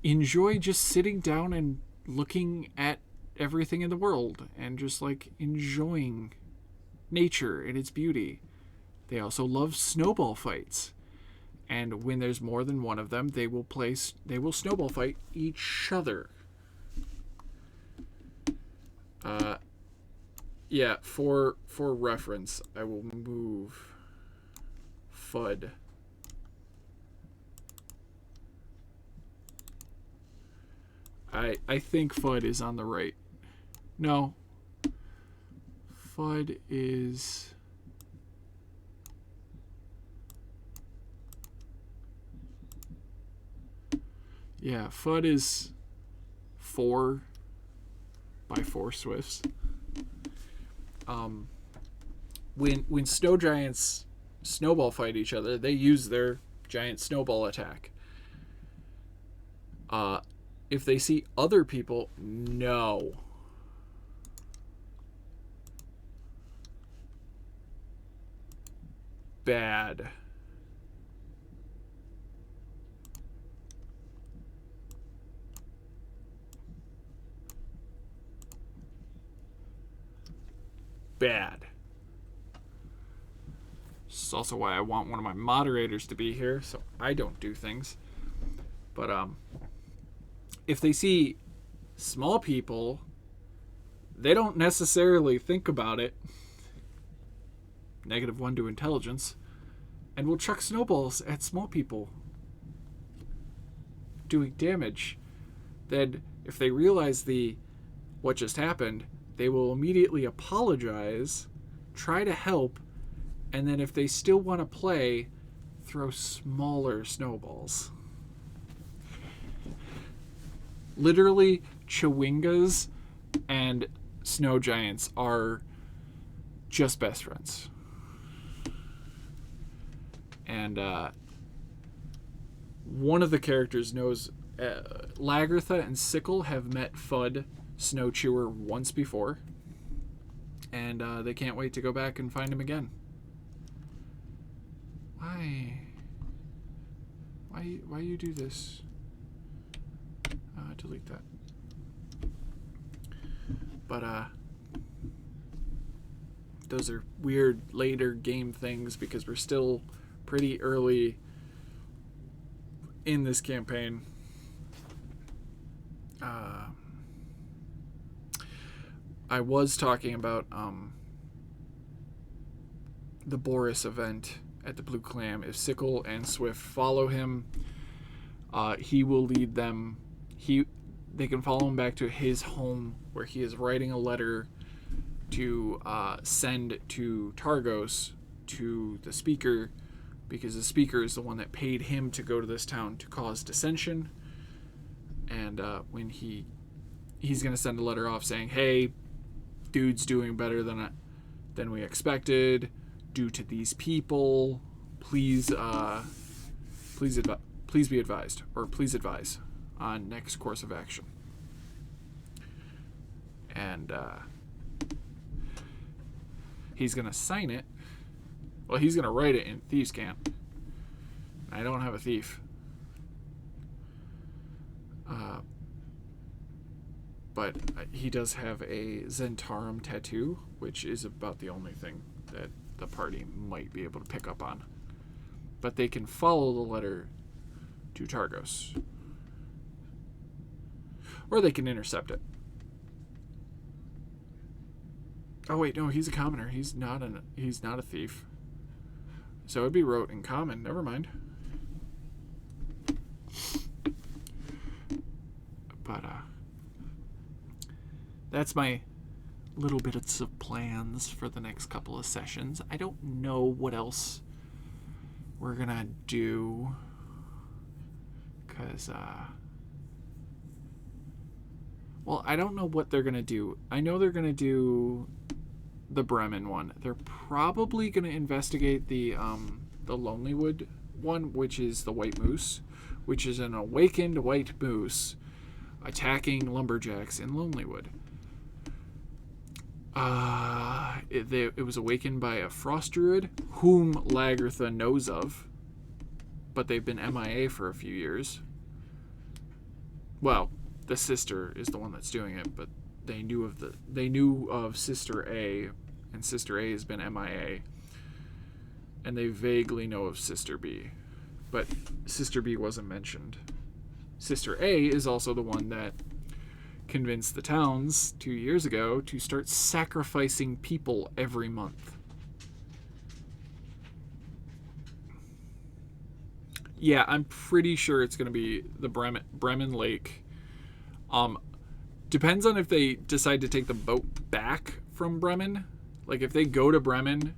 enjoy just sitting down and looking at everything in the world and just like enjoying nature and its beauty. They also love snowball fights, and when there's more than one of them, they will snowball fight each other. Yeah, for reference, I will move FUD. I think FUD is on the right. No. FUD is... Yeah, FUD is 4 by 4 swifts. When snow giants snowball fight each other, they use their giant snowball attack. If they see other people, no. Bad. Bad. This is also why I want one of my moderators to be here, so I don't do things. But if they see small people, they don't necessarily think about it. -1 to intelligence, and will chuck snowballs at small people, doing damage. Then, if they realize what just happened, they will immediately apologize, try to help, and then if they still want to play, throw smaller snowballs. Literally, Chewingas and snow giants are just best friends. And one of the characters knows Lagertha and Sickle have met FUD Snow Chewer once before, and they can't wait to go back and find him again. Why you do this? Delete that. But those are weird later game things because we're still pretty early in this campaign. I was talking about the Boris event at the Blue Clam. If Sickle and Swift follow him, he will lead them. They can follow him back to his home where he is writing a letter to send to Targos, to the speaker, because the speaker is the one that paid him to go to this town to cause dissension. And when he's going to send a letter off saying, hey, dude's doing better than we expected due to these people. Please be advised, or please advise on next course of action. And he's going to sign it. Well, he's going to write it in Thieves' Cant. I don't have a thief. But he does have a Zentarum tattoo, which is about the only thing that the party might be able to pick up on. But they can follow the letter to Targos. Or they can intercept it. Oh wait, no, he's a commoner. He's not a thief. So it'd be wrote in common. Never mind. But that's my little bits of plans for the next couple of sessions. I don't know what else we're gonna do, because well, I don't know what they're gonna do. I know they're gonna do the Bremen one. They're probably gonna investigate the Lonelywood one, which is the White Moose, which is an awakened white moose attacking lumberjacks in Lonelywood. It was awakened by a frost druid, whom Lagertha knows of, but they've been MIA for a few years. Well, the sister is the one that's doing it, but they knew of Sister A, and Sister A has been MIA, and they vaguely know of Sister B, but Sister B wasn't mentioned. Sister A is also the one that convinced the towns 2 years ago to start sacrificing people every month. Yeah, I'm pretty sure it's going to be the Bremen Lake. Depends on if they decide to take the boat back from Bremen. Like, if they go to Bremen,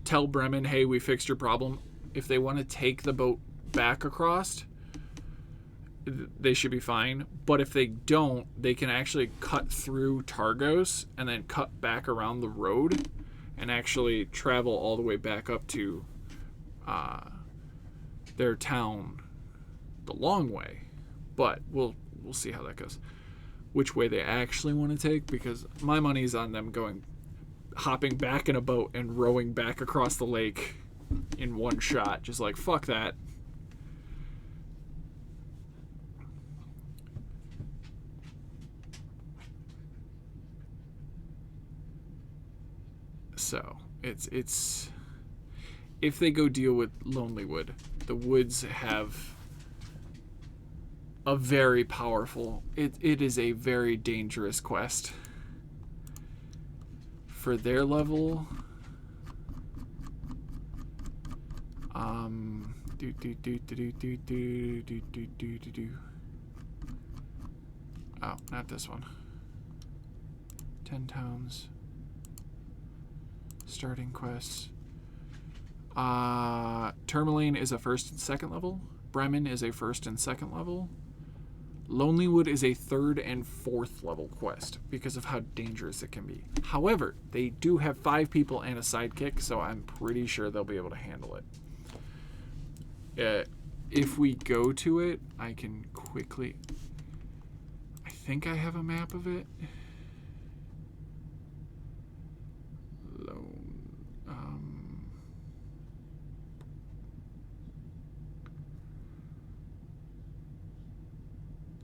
tell Bremen, hey, we fixed your problem. If they want to take the boat back across, they should be fine. But if they don't, they can actually cut through Targos and then cut back around the road and actually travel all the way back up to their town the long way. But we'll see how that goes. Which way they actually want to take, because my money's on them hopping back in a boat and rowing back across the lake in one shot. Just like, fuck that. So it's if they go deal with Lonelywood, the woods have a very powerful, it is a very dangerous quest for their level. Oh, not this one. 10 towns. Starting quests. Tourmaline is a first and second level. Bremen is a first and second level. Lonelywood is a third and fourth level quest because of how dangerous it can be. However, they do have 5 people and a sidekick, so I'm pretty sure they'll be able to handle it. If we go to it, I can quickly... I think I have a map of it.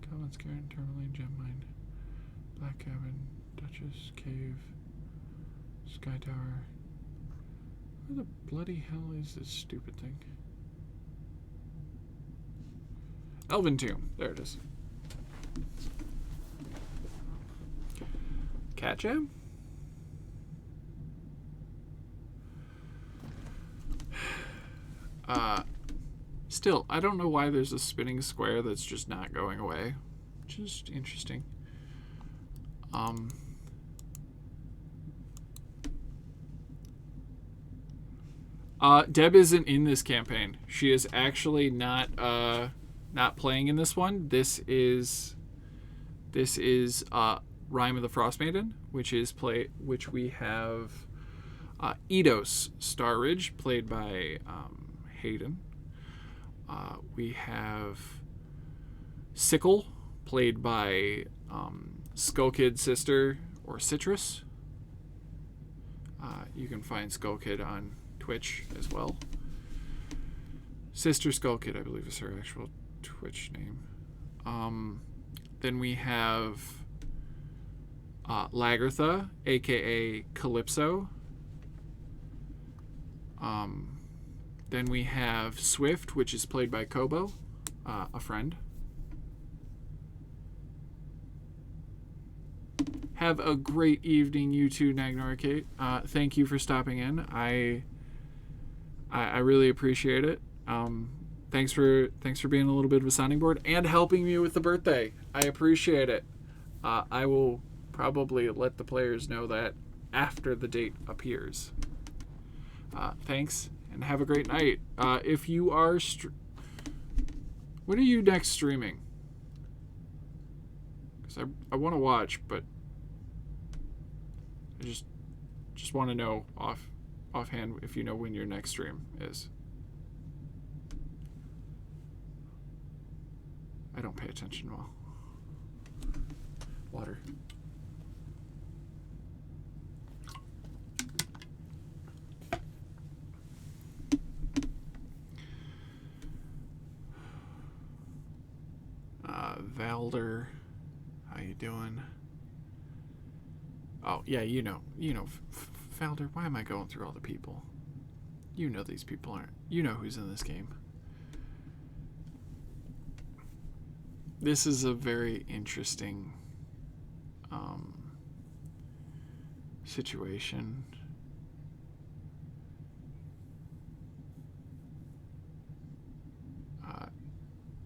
Commons Cairn, Tourmaline, Gem Mine, Black Cabin, Duchess, Cave, Sky Tower. Where the bloody hell is this stupid thing? Elven Tomb. There it is. Cat Jam? Still, I don't know why there's a spinning square that's just not going away. Just interesting. Deb isn't in this campaign. She is actually not playing in this one. This is Rime of the Frostmaiden, which we have Eidos Starridge, played by Hayden. We have Sickle, played by Skullkid's sister, or Citrus. You can find Skullkid on Twitch as well. Sister Skullkid, I believe, is her actual Twitch name. Then we have Lagertha, aka Calypso. Then we have Swift, which is played by Kobo, a friend. Have a great evening, you two, Nagnoricate. Thank you for stopping in. I really appreciate it. Thanks for being a little bit of a sounding board and helping me with the birthday. I appreciate it. I will probably let the players know that after the date appears. Thanks, and have a great night. If you are... when are you next streaming? Because I want to watch, but I just want to know offhand if you know when your next stream is. I don't pay attention well. Water. Valder, how you doing? Oh yeah, you know, Valder. Why am I going through all the people? You know these people aren't. You know who's in this game. This is a very interesting situation.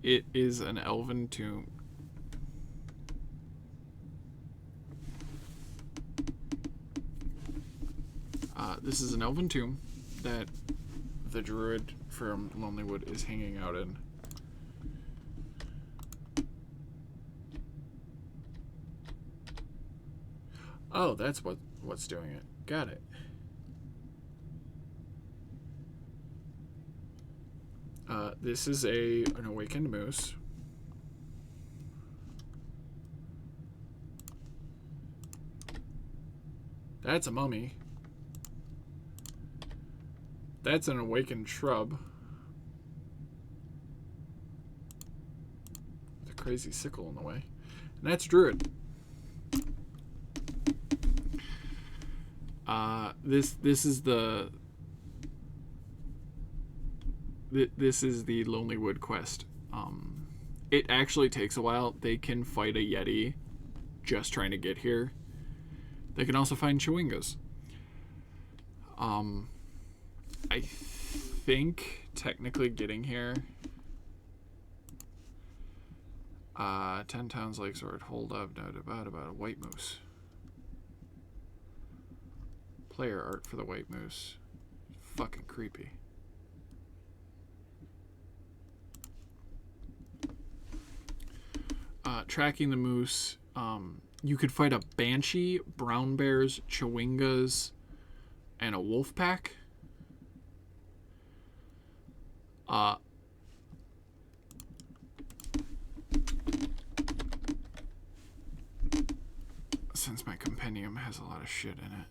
It is an Elven Tomb. This is an Elven Tomb that the druid from Lonelywood is hanging out in. Oh, that's what's doing it. Got it. This is an awakened moose. That's a mummy. That's an awakened shrub. With a crazy sickle in the way. And that's druid. This is the Lonelywood quest. It actually takes a while. They can fight a Yeti just trying to get here. They can also find Chewingas. I think technically getting here. 10 Towns Lake Sword. Hold up. No, about a white moose. Player art for the white moose. Fucking creepy. Tracking the moose. You could fight a banshee, brown bears, chewingas, and a wolf pack. Since my compendium has a lot of shit in it.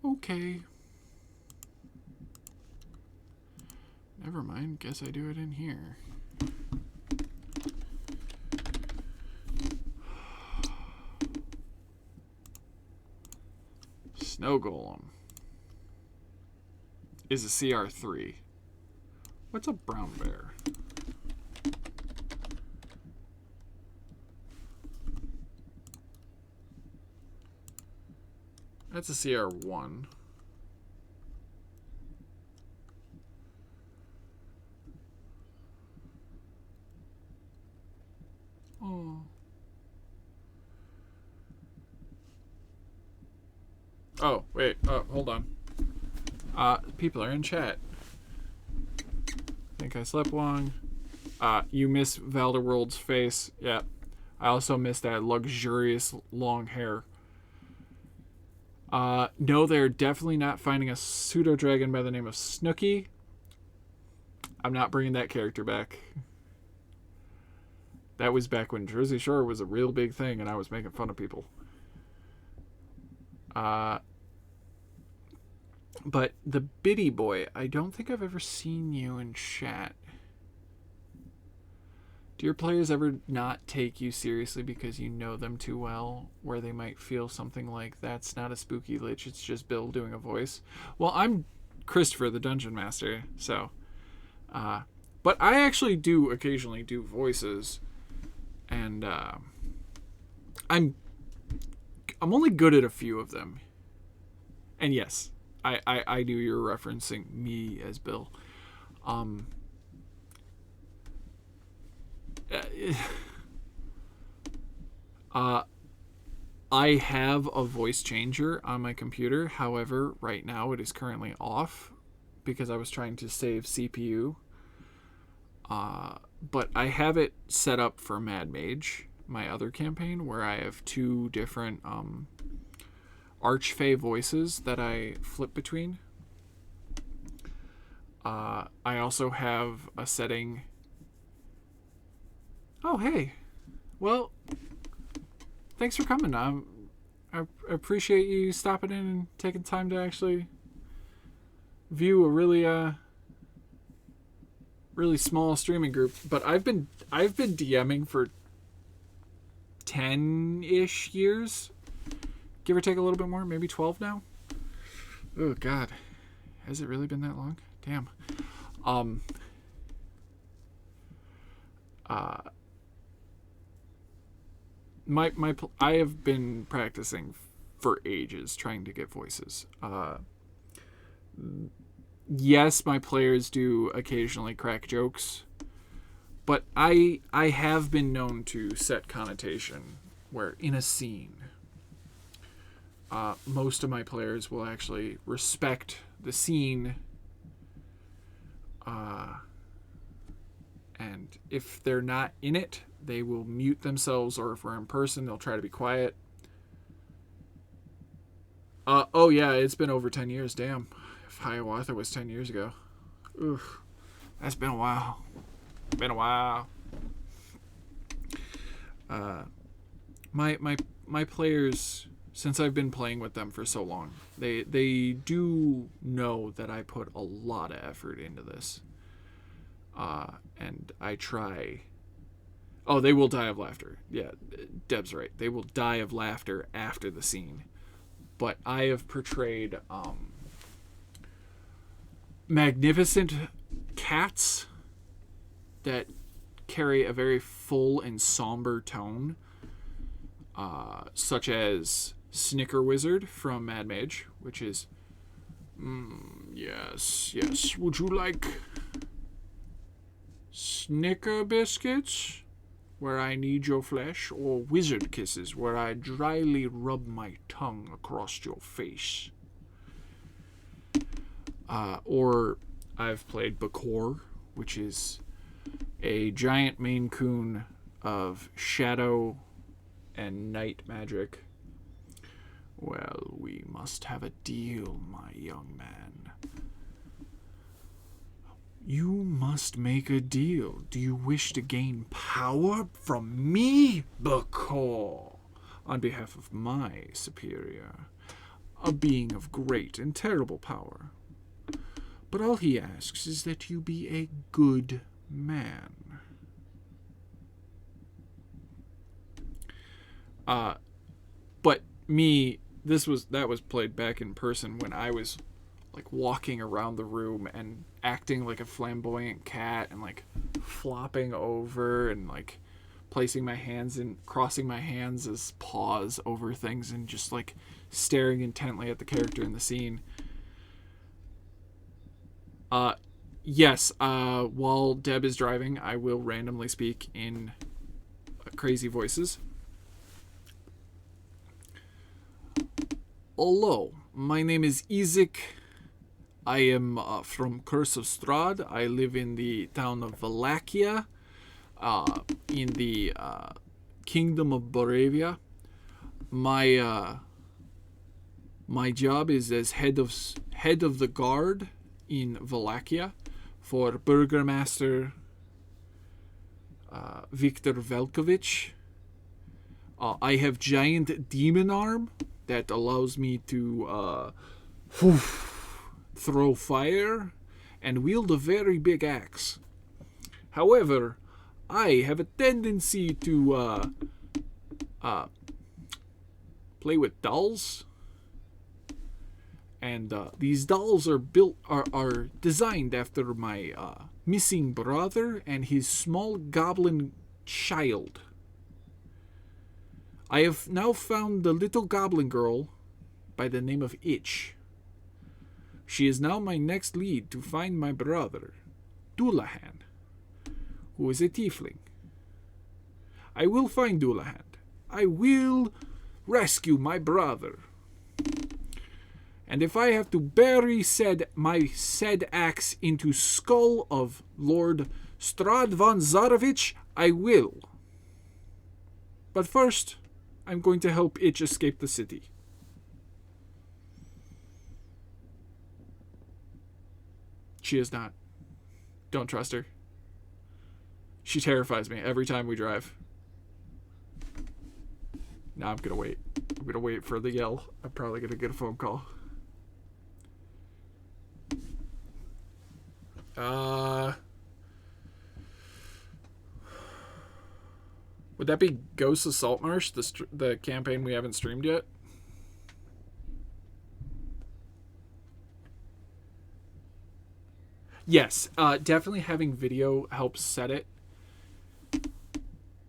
Okay. Never mind. Guess I do it in here. Snow Golem is a CR3. What's a brown bear? That's a CR1. Oh, wait. Hold on. People are in chat. Think I slept long. You miss Valderworld's face. Yeah. I also miss that luxurious long hair. No, they're definitely not finding a pseudo-dragon by the name of Snooky. I'm not bringing that character back. That was back when Jersey Shore was a real big thing and I was making fun of people. But the Biddy Boy, I don't think I've ever seen you in chat. Do your players ever not take you seriously because you know them too well, where they might feel something like, that's not a spooky lich, it's just Bill doing a voice? Well, I'm Christopher, the Dungeon Master, so... but I actually do occasionally do voices, and I'm only good at a few of them. And yes, I do. You're referencing me as Bill. I have a voice changer on my computer. However, right now it is currently off because I was trying to save CPU. But I have it set up for Mad Mage, my other campaign, where I have two different Archfey voices that I flip between. I also have a setting... Oh, hey. Well, thanks for coming. I appreciate you stopping in and taking time to actually view a really small streaming group. But I've been DMing for 10-ish years, give or take a little bit more, maybe 12 now. Oh God, has it really been that long? Damn. I have been practicing for ages trying to get voices. Yes, my players do occasionally crack jokes, but I have been known to set connotation where in a scene, most of my players will actually respect the scene, and if they're not in it, they will mute themselves, or if we're in person, they'll try to be quiet. Oh yeah, it's been over 10 years, damn. If Hiawatha was 10 years ago. Oof. That's been a while. Been a while. My players, since I've been playing with them for so long, they do know that I put a lot of effort into this. And I try... Oh, they will die of laughter. Yeah, Deb's right. They will die of laughter after the scene. But I have portrayed magnificent cats that carry a very full and somber tone, such as Snicker Wizard from Mad Mage, which is, yes, would you like Snicker biscuits, where I knead your flesh, or wizard kisses, where I dryly rub my tongue across your face? Or I've played Bakor, which is a giant Maine Coon of shadow and night magic. Well, we must have a deal, my young man. You must make a deal. Do you wish to gain power from me, Bakor, on behalf of my superior, a being of great and terrible power? But all he asks is that you be a good man. But me, that was played back in person when I was like walking around the room and acting like a flamboyant cat and like flopping over and like placing my hands and crossing my hands as paws over things and just like staring intently at the character in the scene. Yes, while Deb is driving, I will randomly speak in crazy voices. Hello, My name is Isaac. I am from Curse of Strahd. I live in the town of Wallachia, in the Kingdom of Boravia. My job is as head of the guard in Wallachia for Burgermaster Viktor Velkovich. I have giant demon arm that allows me to throw fire and wield a very big axe. However, I have a tendency to play with dolls. And these dolls are designed after my missing brother and his small goblin child. I have now found the little goblin girl by the name of Itch. She is now my next lead to find my brother, Dullahan, who is a tiefling. I will find Dullahan. I will rescue my brother. And if I have to bury my said axe into skull of Lord Strahd von Zarovich, I will. But first, I'm going to help Itch escape the city. She is not. Don't trust her. She terrifies me every time we drive. Now I'm gonna wait. I'm gonna wait for the yell. I'm probably gonna get a phone call. Would that be Ghosts of Saltmarsh, the campaign we haven't streamed yet? Yes, definitely having video helps set it.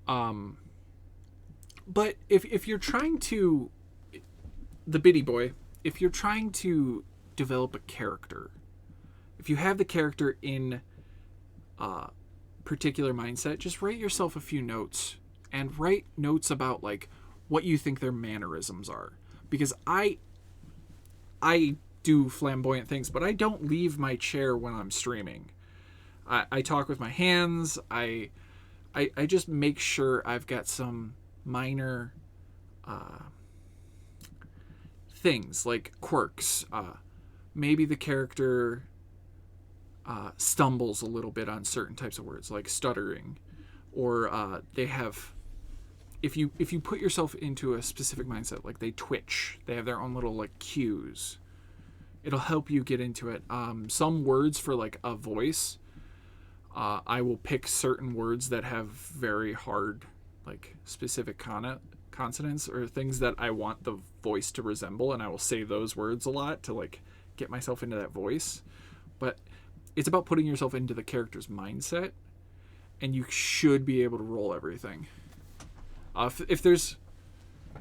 But if you're trying to, the Biddy Boy, if you're trying to develop a character, if you have the character in a particular mindset, just write yourself a few notes and write notes about like what you think their mannerisms are. Because I do flamboyant things, but I don't leave my chair when I'm streaming. I talk with my hands. I just make sure I've got some minor things like quirks. Maybe the character stumbles a little bit on certain types of words, like stuttering, or they have. If you put yourself into a specific mindset, like they twitch, they have their own little like cues. It'll help you get into it. Some words for like a voice, I will pick certain words that have very hard, like specific consonants or things that I want the voice to resemble, and I will say those words a lot to like get myself into that voice. But it's about putting yourself into the character's mindset, and you should be able to roll everything. If there's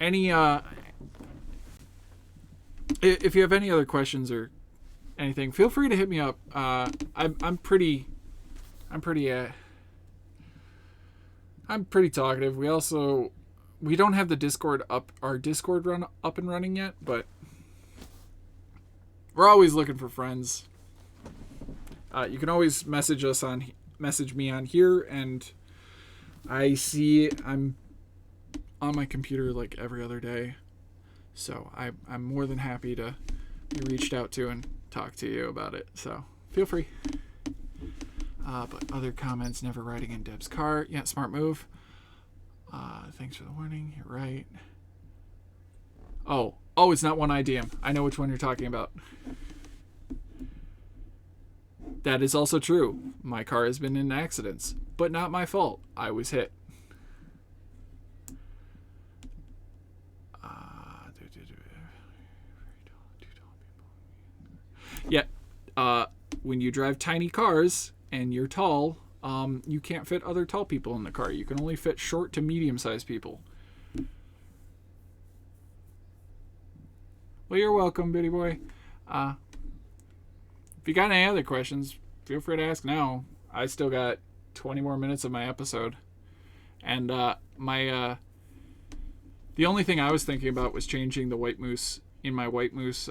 any, if you have any other questions or anything, feel free to hit me up. I'm pretty talkative. We don't have the Discord our Discord up and running yet, but we're always looking for friends. You can always message me on here, and I'm on my computer like every other day, so I'm more than happy to be reached out to and talk to you about it. So feel free. But other comments: never riding in Deb's car. Yeah, smart move. Thanks for the warning. You're right. Oh, it's not one IDM. I know which one you're talking about. That is also true. My car has been in accidents, but not my fault. I was hit. Yeah. When you drive tiny cars and you're tall, you can't fit other tall people in the car. You can only fit short to medium-sized people. Well, you're welcome, Biddy Boy. If you got any other questions, feel free to ask now. I still got 20 more minutes of my episode. And the only thing I was thinking about was changing the White Moose in my White Moose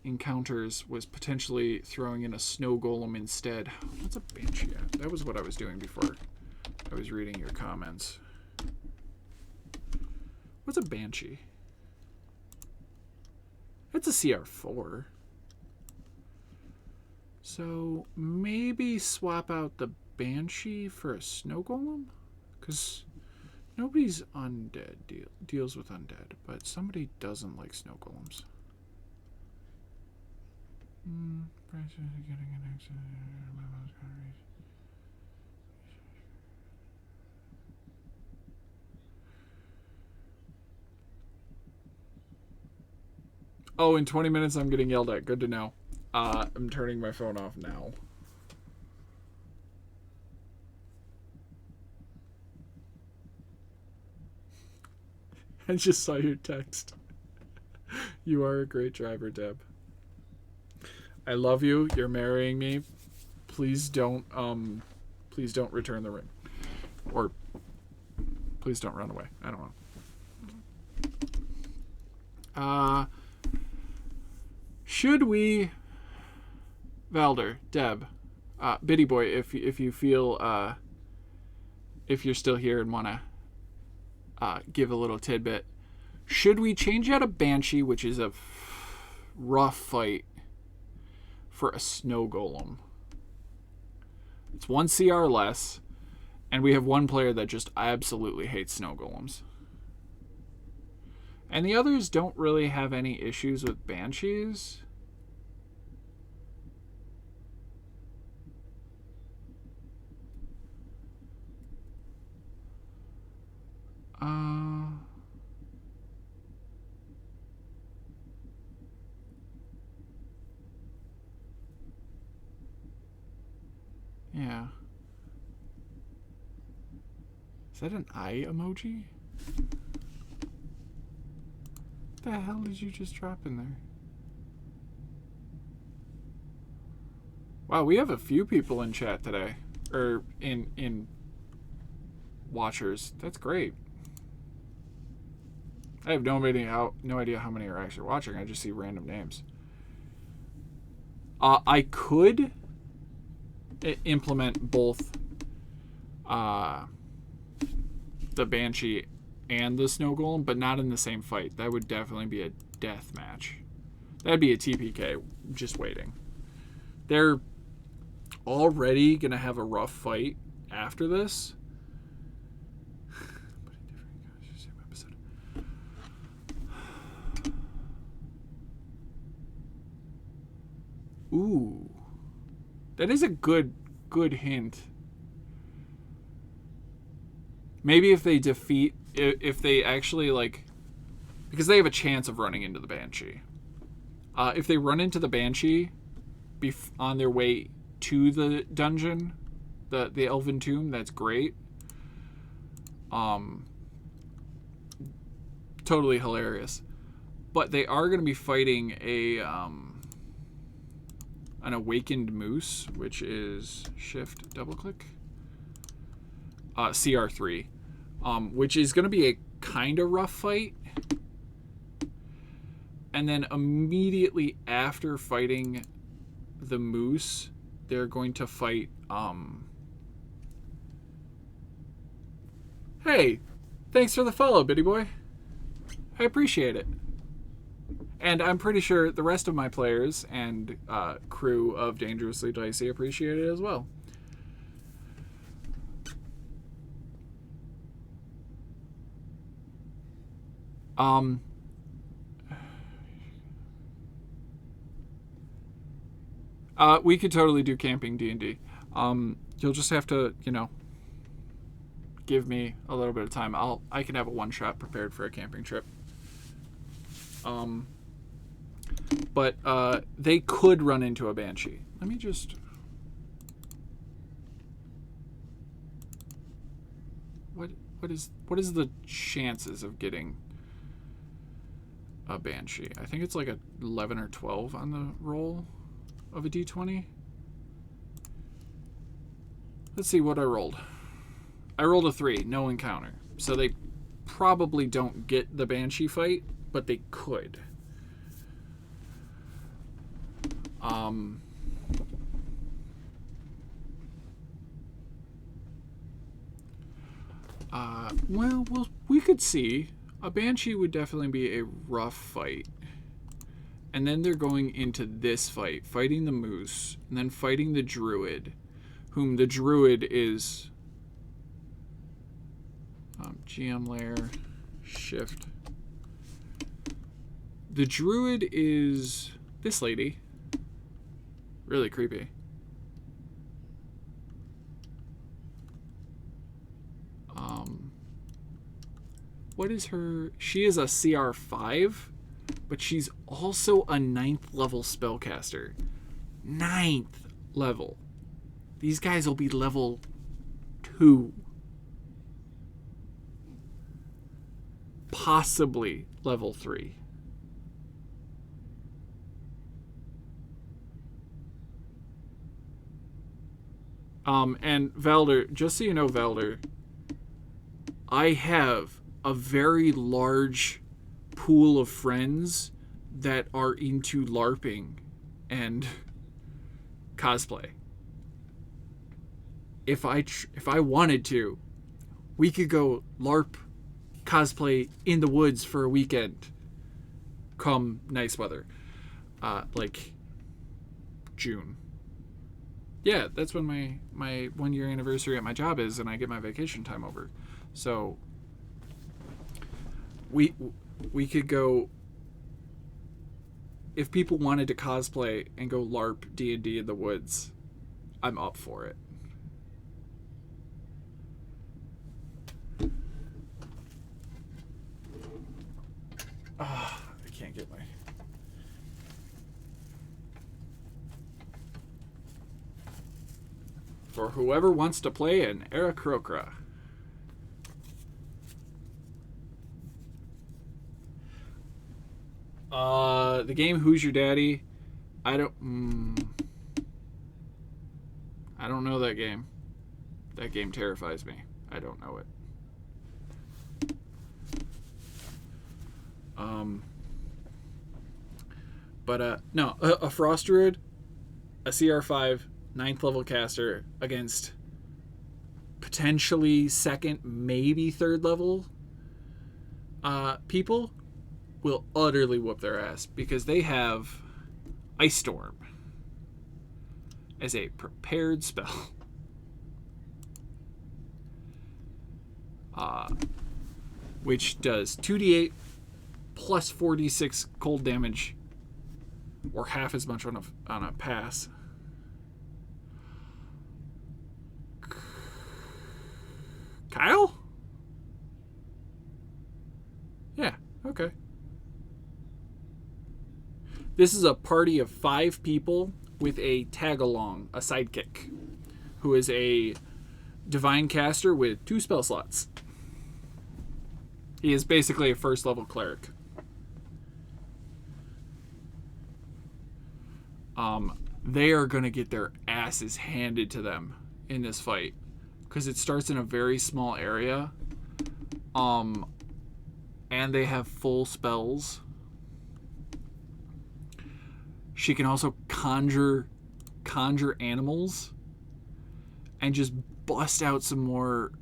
encounters was potentially throwing in a snow golem instead. What's a banshee at? That was what I was doing before I was reading your comments. What's a banshee? It's a CR4. So maybe swap out the banshee for a snow golem? Because nobody's undead deals with undead, but somebody doesn't like snow golems. Oh, in 20 minutes I'm getting yelled at. Good to know. I'm turning my phone off now. I just saw your text. You are a great driver, Deb. I love you. You're marrying me. Please don't return the ring. Or please don't run away. I don't know. Should we, Valder, Deb, Biddy Boy, if you feel if you're still here and want to give a little tidbit, should we change out a Banshee, which is a rough fight, for a Snow Golem? It's 1 CR less, and we have one player that just absolutely hates Snow Golems. And the others don't really have any issues with Banshees. Yeah. Is that an eye emoji? What the hell did you just drop in there? Wow, we have a few people in chat today. Or in watchers. That's great. I have no idea how many are actually watching. I just see random names. I could implement both the Banshee and the Snow Golem, but not in the same fight. That would definitely be a death match. That'd be a TPK just waiting. They're already going to have a rough fight after this. Ooh. That is a good hint. Maybe if they defeat, if they actually, like, because they have a chance of running into the Banshee. If they run into the Banshee on their way to the dungeon, the Elven Tomb, that's great. Totally hilarious. But they are going to be fighting an awakened moose, which is shift double click CR3, which is going to be a kind of rough fight. And then immediately after fighting the moose, they're going to fight hey, thanks for the follow, Biddy Boy. I appreciate it. And I'm pretty sure the rest of my players and crew of Dangerously Dicey appreciate it as well. We could totally do camping D&D. You'll just have to, give me a little bit of time. I can have a one-shot prepared for a camping trip. But they could run into a Banshee. Let me just... What is the chances of getting a Banshee? I think it's like a 11 or 12 on the roll of a D20. Let's see what I rolled. I rolled a 3, no encounter. So they probably don't get the Banshee fight, but they could. Um, well, we could see. A Banshee would definitely be a rough fight. And then they're going into this fight, fighting the Moose, and then fighting the Druid, whom the Druid is GM layer, shift. The Druid is this lady. Really creepy. What is her? She is a CR5, but she's also a 9th level spellcaster. 9th level. These guys will be level 2. Possibly level 3. And Valder, just so you know, Valder, I have a very large pool of friends that are into LARPing and cosplay. If I wanted to, we could go LARP cosplay in the woods for a weekend come nice weather. Like June. Yeah, that's when my 1 year anniversary at my job is, and I get my vacation time over. So we could go, if people wanted to cosplay and go LARP D&D in the woods, I'm up for it. I can't get my... For whoever wants to play an Aarakocra. The game Who's Your Daddy? I don't know that game. That game terrifies me. I don't know it. No, a Frost Druid, a CR5, 9th level caster against potentially 2nd, maybe 3rd level people will utterly whoop their ass because they have Ice Storm as a prepared spell. Which does 2d8 plus 4d6 cold damage, or half as much on a pass. Kyle? Yeah, okay. This is a party of 5 people with a tag-along, a sidekick, who is a divine caster with 2 spell slots. He is basically a 1st level cleric. They are going to get their asses handed to them in this fight because it starts in a very small area. And they have full spells. She can also conjure animals and just bust out some more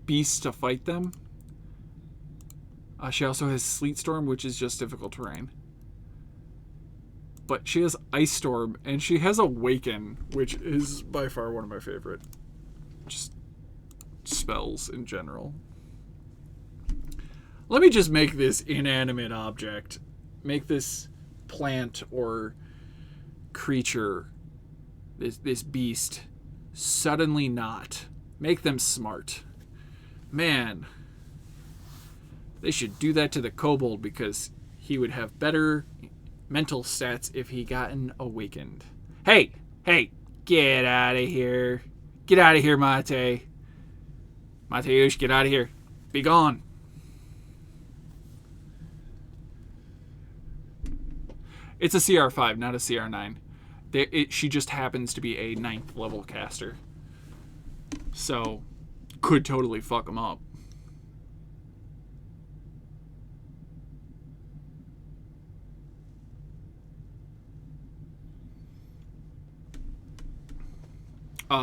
beasts to fight them. She also has Sleet Storm, which is just difficult terrain. But she has Ice Storm, and she has Awaken, which is by far one of my favorite just spells in general. Let me just make this inanimate object, make this plant or creature, this beast, suddenly not. Make them smart. Man, they should do that to the kobold because he would have better mental stats if he gotten awakened. Hey, get out of here. Get out of here, Mate. Mateusz, get out of here. Be gone. It's a CR5, not a CR9. She just happens to be a 9th level caster. So, could totally fuck him up.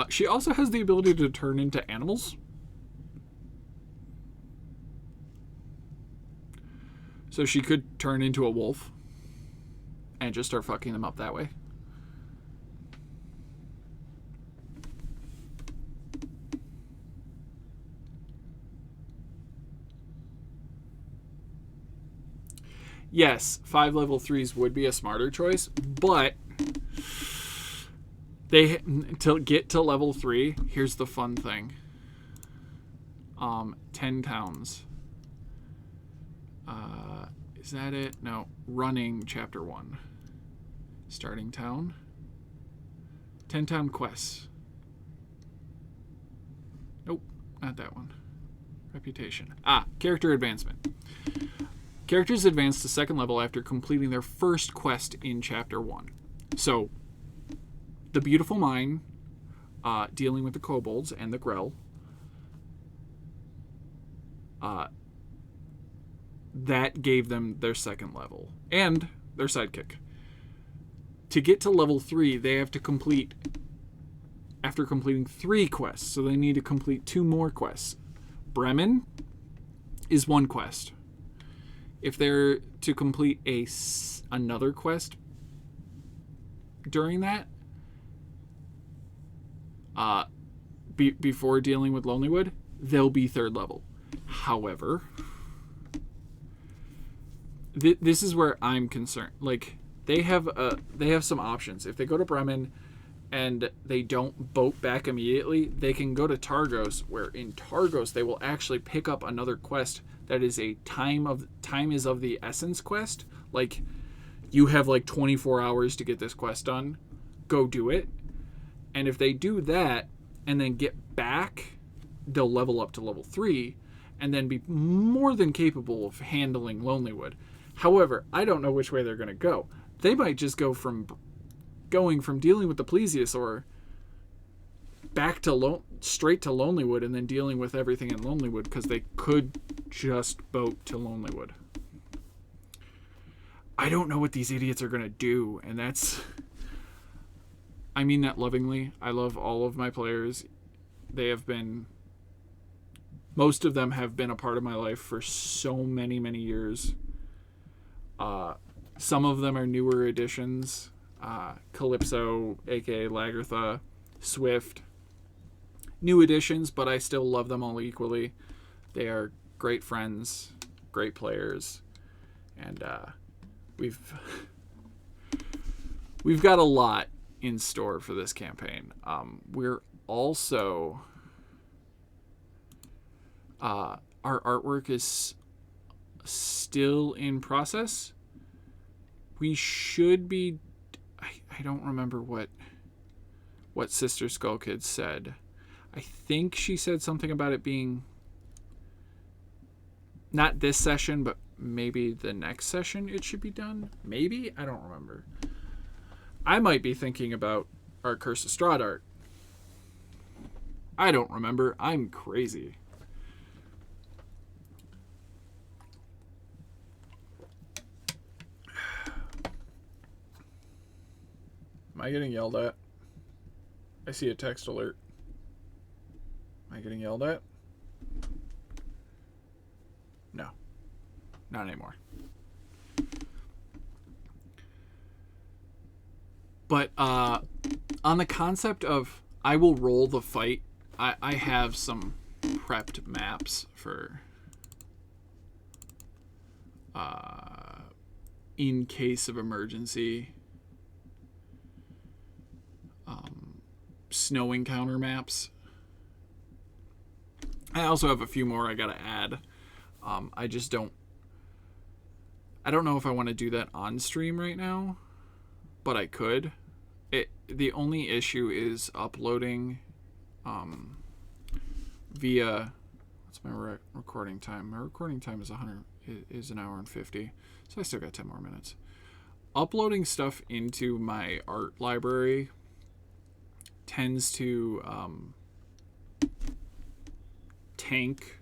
She also has the ability to turn into animals. So she could turn into a wolf and just start fucking them up that way. Yes, 5 level 3s would be a smarter choice, but to get to level 3, here's the fun thing. 10 towns. Is that it? No. Running chapter 1. Starting town. 10 town quests. Nope, not that one. Reputation. Character advancement. Characters advance to 2nd level after completing their first quest in chapter 1. So, the Beautiful Mine, dealing with the kobolds and the Grell, that gave them their 2nd level and their sidekick. To get to level 3, they have to complete, after completing 3 quests, so they need to complete 2 more quests. Bremen is 1 quest. If they're to complete another quest during that, before dealing with Lonelywood, they'll be 3rd level. However, this is where I'm concerned. Like, they have some options. If they go to Bremen and they don't boat back immediately, they can go to Targos, where in Targos they will actually pick up another quest that is a time is of the essence quest. Like, you have like 24 hours to get this quest done. Go do it. And if they do that and then get back, they'll level up to level 3 and then be more than capable of handling Lonelywood. However, I don't know which way they're going to go. They might just go from going from dealing with the plesiosaur back to straight to Lonelywood and then dealing with everything in Lonelywood, because they could just boat to Lonelywood. I don't know what these idiots are going to do, and that's... I mean that lovingly. I love all of my players. They have been... Most of them have been a part of my life for so many, many years. Some of them are newer additions. Calypso, aka Lagartha, Swift. New additions, but I still love them all equally. They are great friends, great players, and we've got a lot in store for this campaign. We're also... our artwork is still in process. We should be... I don't remember what Sister Skull Kid said. I think she said something about it being not this session, but maybe the next session it should be done. Maybe? I don't remember. I might be thinking about our Curse of Strahd art. I don't remember. I'm crazy. Am I getting yelled at? I see a text alert. Am I getting yelled at? No. Not anymore. But on the concept of I will roll the fight, I have some prepped maps for in case of emergency. Snow encounter maps. I also have a few more I gotta add. I don't know if I want to do that on stream right now, but I could. The only issue is uploading via... What's my recording time? My recording time is an hour and 50, so I still got 10 more minutes. Uploading stuff into my art library tends to tank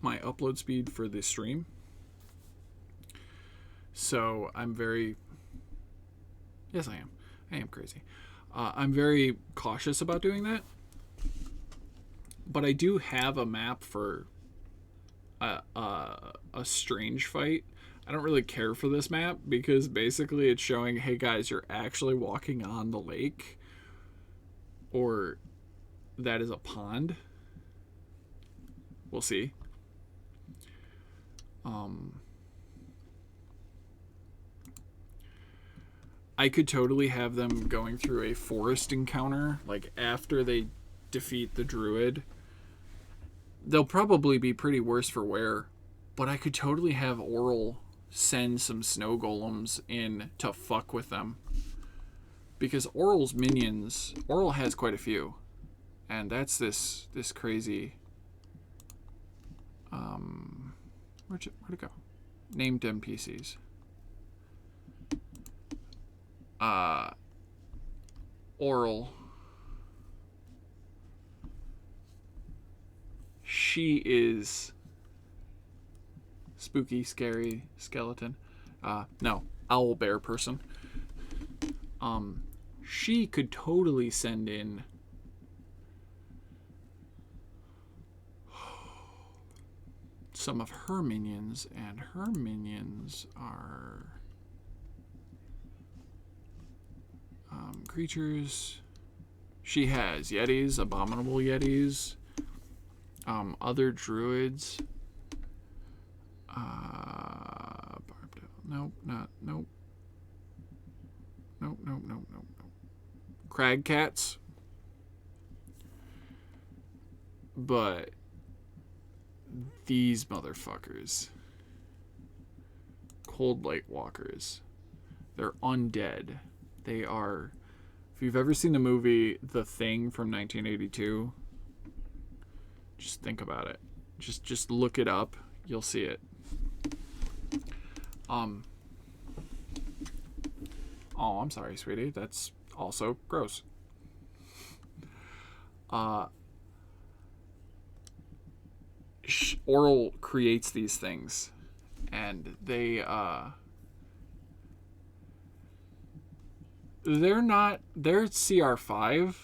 my upload speed for the stream. So I'm very... Yes, I am. I am crazy. I'm very cautious about doing that. But I do have a map for a strange fight. I don't really care for this map because basically it's showing, hey guys, you're actually walking on the lake, or that is a pond. We'll see. I could totally have them going through a forest encounter, like after they defeat the druid. They'll probably be pretty worse for wear, but I could totally have Oral send some snow golems in to fuck with them. Because Oral's minions, Oral has quite a few. And that's this crazy... where'd it go? Named NPCs. Oral. She is spooky, scary skeleton. No, owl bear person. She could totally send in some of her minions, and her minions are creatures. She has yetis, abominable yetis, other druids. Nope. Crag cats. But these motherfuckers, cold light walkers, they're undead. They are, if you've ever seen the movie The Thing from 1982, just think about it. Just look it up. You'll see it. Oh, I'm sorry, sweetie. That's also gross. Oral creates these things, and they're CR5,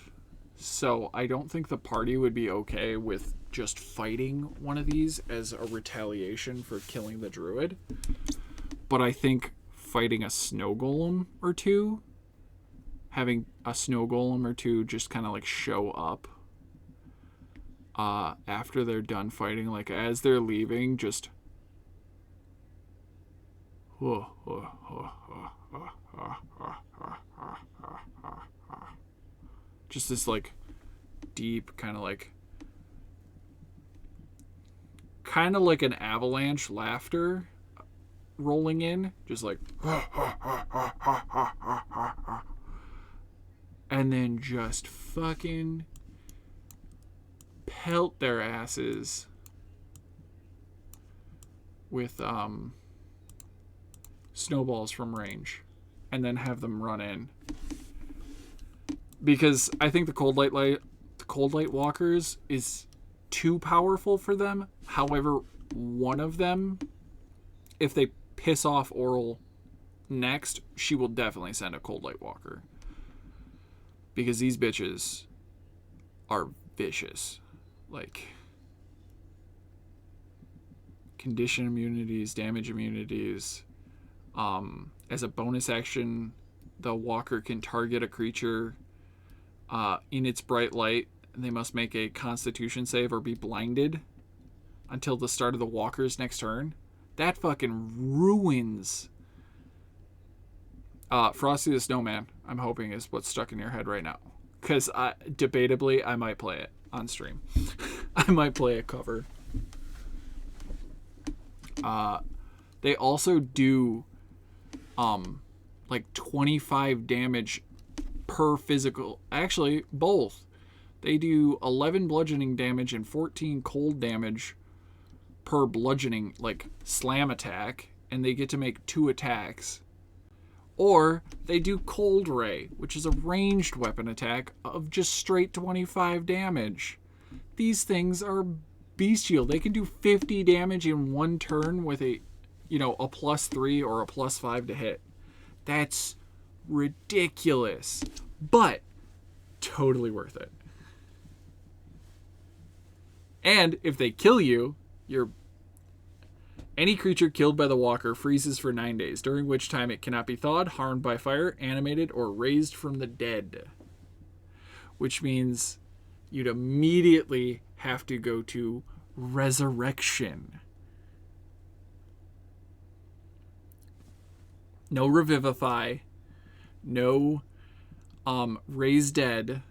so I don't think the party would be okay with just fighting one of these as a retaliation for killing the druid. But I think fighting a snow golem or two, having a snow golem or two just kind of like show up after they're done fighting, like as they're leaving, just just this like deep kind of like an avalanche laughter rolling in, just like and then just fucking pelt their asses with snowballs from range, and then have them run in. Because I think the cold light walkers is too powerful for them. However, one of them, if they piss off Oral next, she will definitely send a cold light walker. Because these bitches are vicious. Like, condition immunities, damage immunities. As a bonus action, the walker can target a creature in its bright light. They must make a constitution save or be blinded until the start of the walker's next turn. That fucking ruins. Frosty the Snowman, I'm hoping, is what's stuck in your head right now. Because debatably, I might play it on stream. I might play a cover. They also do like 25 damage per physical. Actually, both. They do 11 bludgeoning damage and 14 cold damage per bludgeoning, like slam attack, and they get to make 2 attacks. Or they do Cold Ray, which is a ranged weapon attack of just straight 25 damage. These things are bestial. They can do 50 damage in one turn with a +3 or a +5 to hit. That's ridiculous, but totally worth it. And if they kill you, any creature killed by the walker freezes for 9 days, during which time it cannot be thawed, harmed by fire, animated, or raised from the dead. Which means you'd immediately have to go to resurrection. No revivify. No raise dead.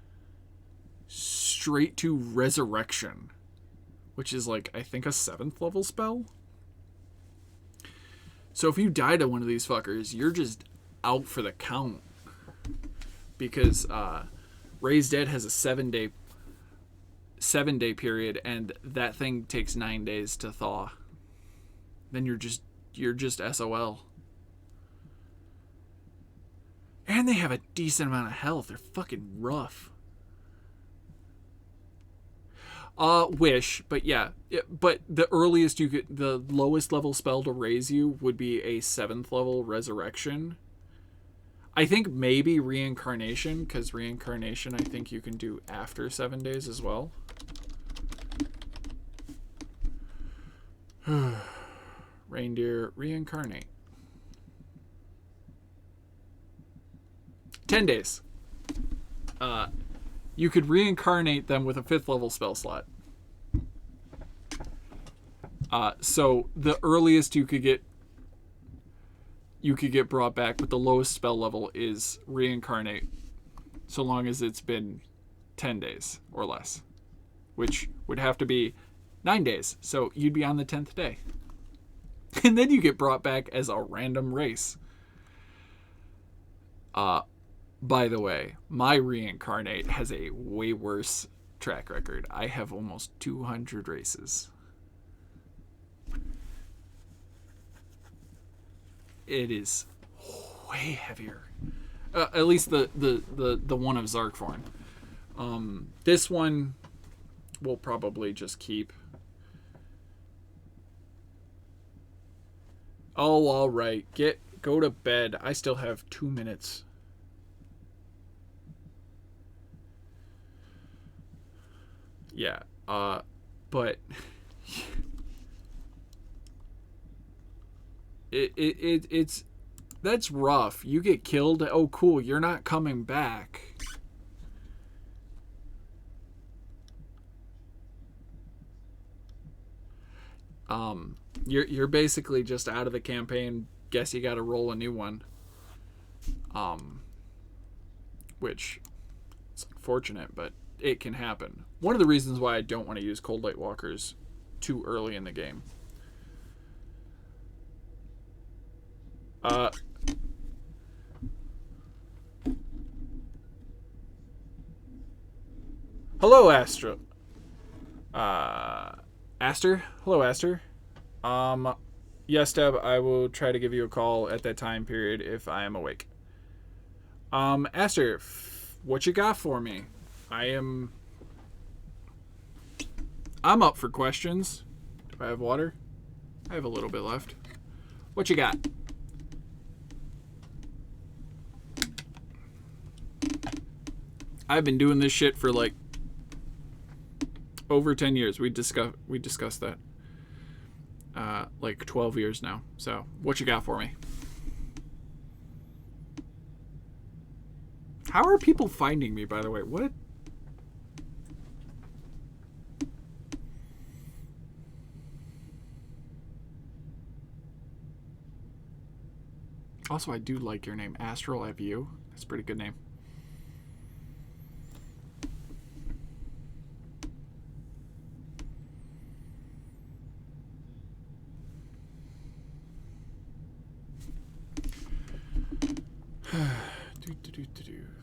Straight to resurrection. Which is like, I think, a 7th level spell. So if you die to one of these fuckers, you're just out for the count. Because Raise Dead has a 7-day period, and that thing takes 9 days to thaw. Then you're just SOL. And they have a decent amount of health. They're fucking rough. Wish, but yeah. But the earliest the lowest level spell to raise you would be a 7th level resurrection. I think maybe reincarnation, because reincarnation I think you can do after 7 days as well. Reindeer reincarnate. 10 days. You could reincarnate them with a 5th level spell slot. So the earliest you could get brought back, but the lowest spell level is reincarnate, so long as it's been 10 days or less, which would have to be 9 days. So you'd be on the 10th day. And then you get brought back as a random race. By the way, my reincarnate has a way worse track record. I have almost 200 races. It is way heavier. At least the one of Zarkforn. This one we'll probably just keep. Oh, all right. Go to bed. I still have 2 minutes. Yeah, but it's that's rough. You get killed. Oh, cool. You're not coming back. You're basically just out of the campaign. Guess you got to roll a new one. Which is unfortunate, but it can happen. One of the reasons why I don't want to use Cold Light Walkers too early in the game. Hello, Astra. Aster? Hello, Aster. Yes, Deb, I will try to give you a call at that time period if I am awake. Aster, what you got for me? I'm up for questions. Do I have water? I have a little bit left. What you got? I've been doing this shit for like over 10 years. We discussed that. Like 12 years now. So, what you got for me? How are people finding me, by the way? What? Also, I do like your name, Astral FU. That's a pretty good name.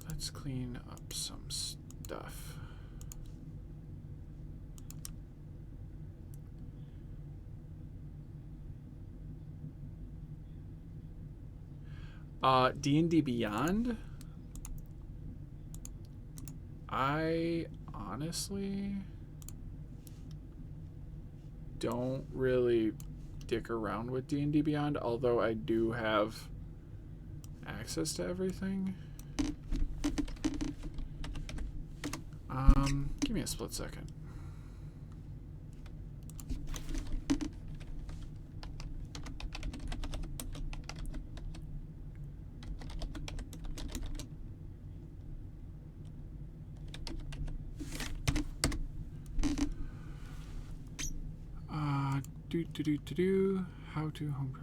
Let's clean up some stuff. D&D Beyond? I honestly don't really dick around with D&D Beyond, although I do have access to everything. Give me a split second. How to homebrew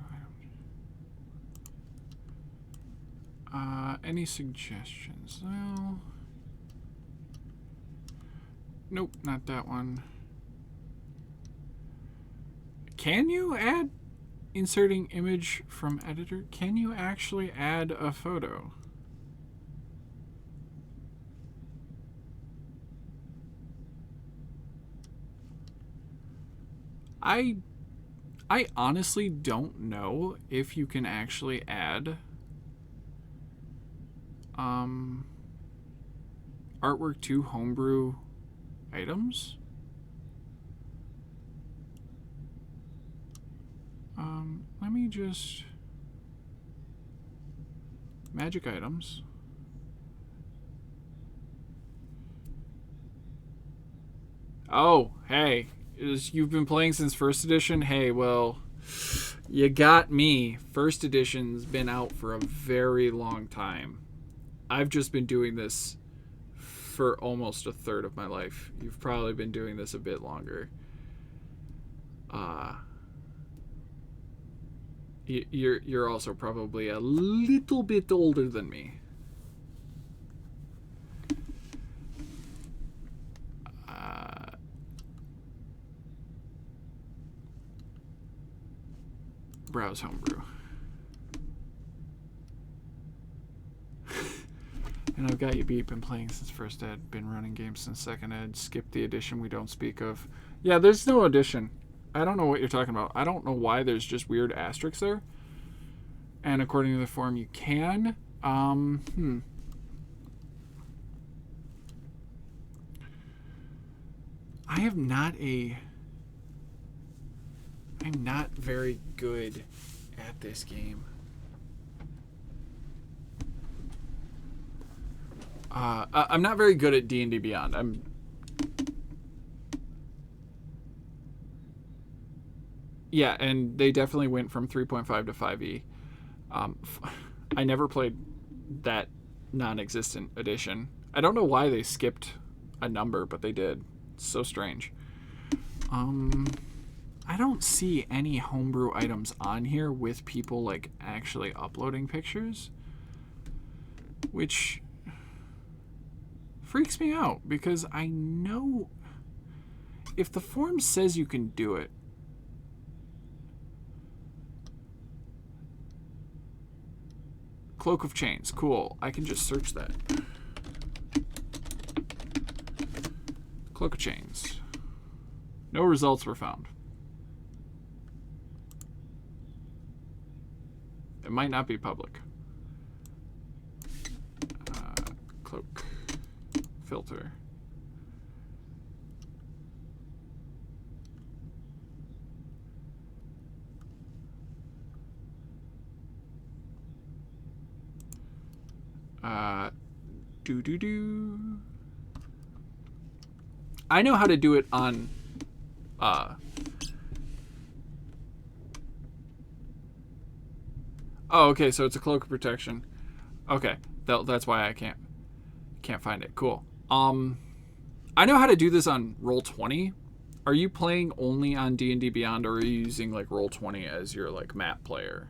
items. Any suggestions? Well, nope, not that one. Can you add inserting image from editor? Can you actually add a photo? I honestly don't know if you can actually add artwork to homebrew items. Let me just magic items. Oh, hey. You've been playing since first edition? Hey, well, you got me. First edition's been out for a very long time. I've just been doing this for almost a third of my life. You've probably been doing this a bit longer. You're also probably a little bit older than me. Browse homebrew. And I've got you beat. Been playing since first ed. Been running games since second ed. Skip the edition we don't speak of. Yeah, there's no edition. I don't know what you're talking about. I don't know why there's just weird asterisks there. And according to the form, you can. I'm not very good at this game. I'm not very good at D&D Beyond. Yeah, and they definitely went from 3.5 to 5e. I never played that non-existent edition. I don't know why they skipped a number, but they did. It's so strange. I don't see any homebrew items on here with people like actually uploading pictures, which freaks me out because I know if the form says you can do it, Cloak of Chains, cool. I can just search that. Cloak of Chains. No results were found. It might not be public. Cloak. Filter. I know how to do it on oh, okay, so it's a cloak of protection. Okay, that's why I can't find it. Cool. I know how to do this on Roll20. Are you playing only on D&D Beyond, or are you using like Roll20 as your like map player?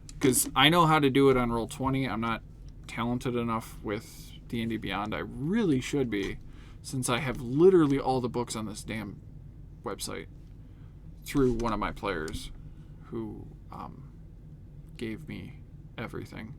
Because I know how to do it on Roll20. I'm not talented enough with D&D Beyond. I really should be, since I have literally all the books on this damn website through one of my players who gave me everything.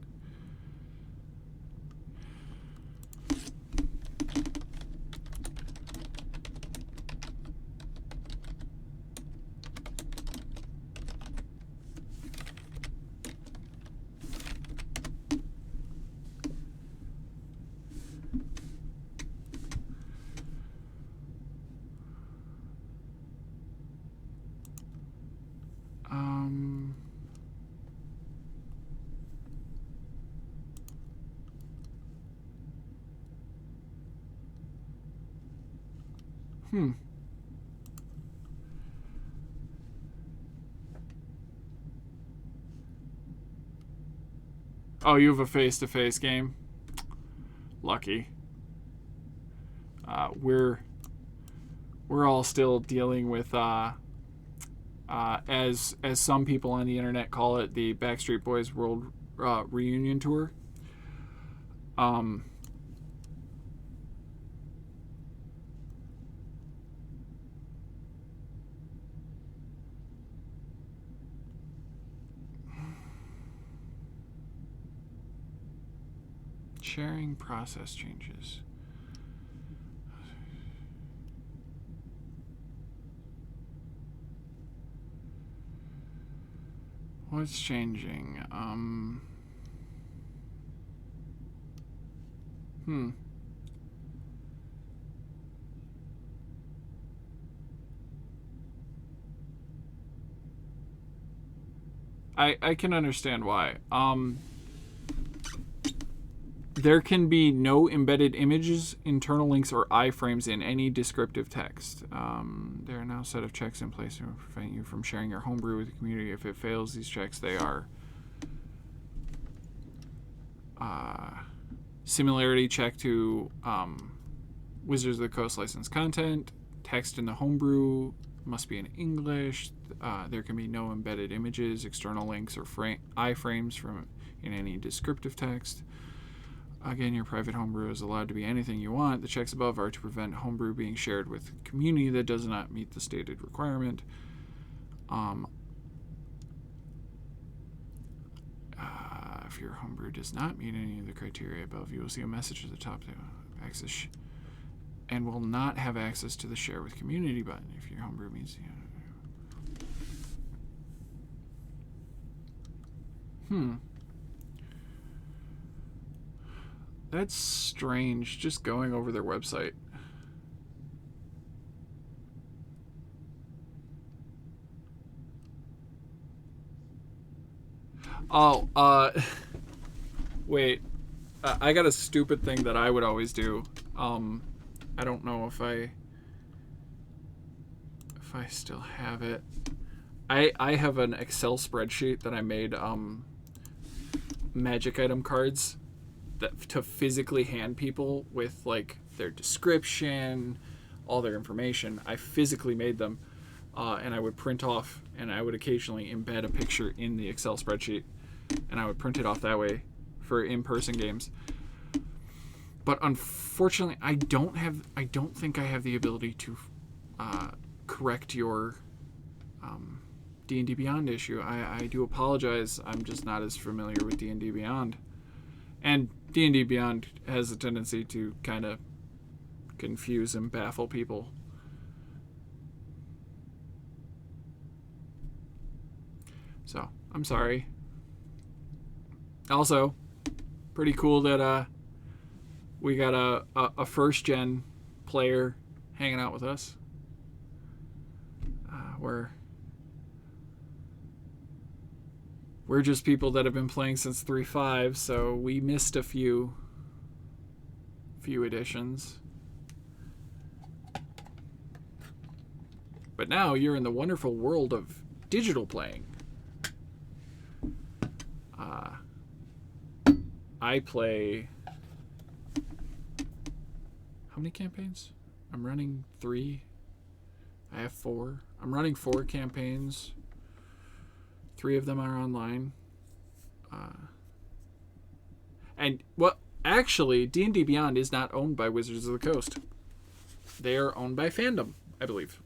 Oh, you have a face-to-face game? Lucky. We're all still dealing with as some people on the internet call it, the Backstreet Boys World Reunion Tour. Sharing process changes. What's changing? I can understand why. There can be no embedded images, internal links, or iframes in any descriptive text. There are now a set of checks in place to prevent you from sharing your homebrew with the community. If it fails these checks, they are similarity check to Wizards of the Coast licensed content. Text in the homebrew must be in English. There can be no embedded images, external links, or iframes in any descriptive text. Again, your private homebrew is allowed to be anything you want. The checks above are to prevent homebrew being shared with a community that does not meet the stated requirement. If your homebrew does not meet any of the criteria above, you will see a message at the top to access and will not have access to the share with community button. If your homebrew means... That's strange, just going over their website. Oh, wait. I got a stupid thing that I would always do. I don't know if I still have it. I have an Excel spreadsheet that I made magic item cards to physically hand people with like their description, all their information. I physically made them, and I would print off, and I would occasionally embed a picture in the Excel spreadsheet, and I would print it off that way for in-person games. But unfortunately, I don't think I have the ability to correct your D&D Beyond issue. I do apologize. I'm just not as familiar with D&D Beyond. And D&D Beyond has a tendency to kind of confuse and baffle people. So, I'm sorry. Also, pretty cool that we got a first-gen player hanging out with us. We're just people that have been playing since 3.5, so we missed a few editions. But now you're in the wonderful world of digital playing. I play... How many campaigns? I'm running 3. I have 4. I'm running 4 campaigns. 3 of them are online. And, well, actually, D&D Beyond is not owned by Wizards of the Coast. They are owned by Fandom, I believe.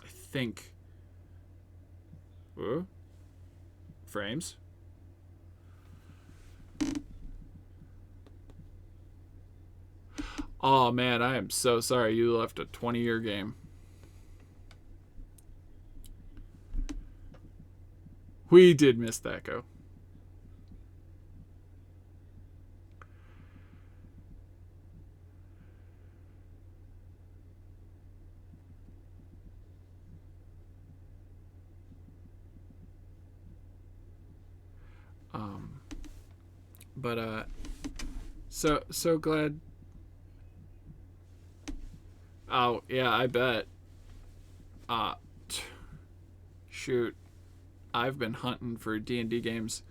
I think. Frames. Oh, man, I am so sorry you left a 20-year game. We did miss that go. But so glad. Oh yeah, I bet. Shoot, I've been hunting for D&D games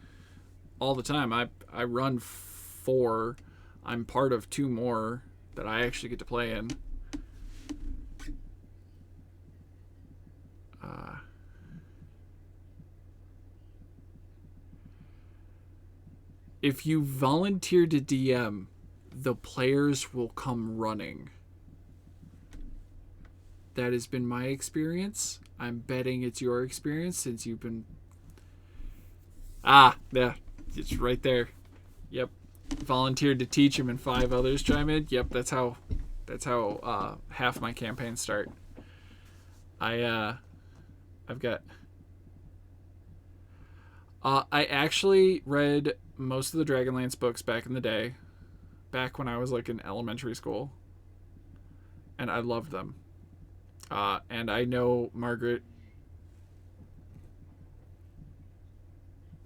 all the time. I run 4. I'm part of 2 more that I actually get to play in. if you volunteer to DM, the players will come running. That has been my experience. I'm betting it's your experience since you've been... Ah, yeah. It's right there. Yep. Volunteered to teach him and 5 others chime in. Yep, that's how half my campaigns start. I've got... I actually read most of the Dragonlance books back in the day. Back when I was like in elementary school. And I loved them. And I know Margaret...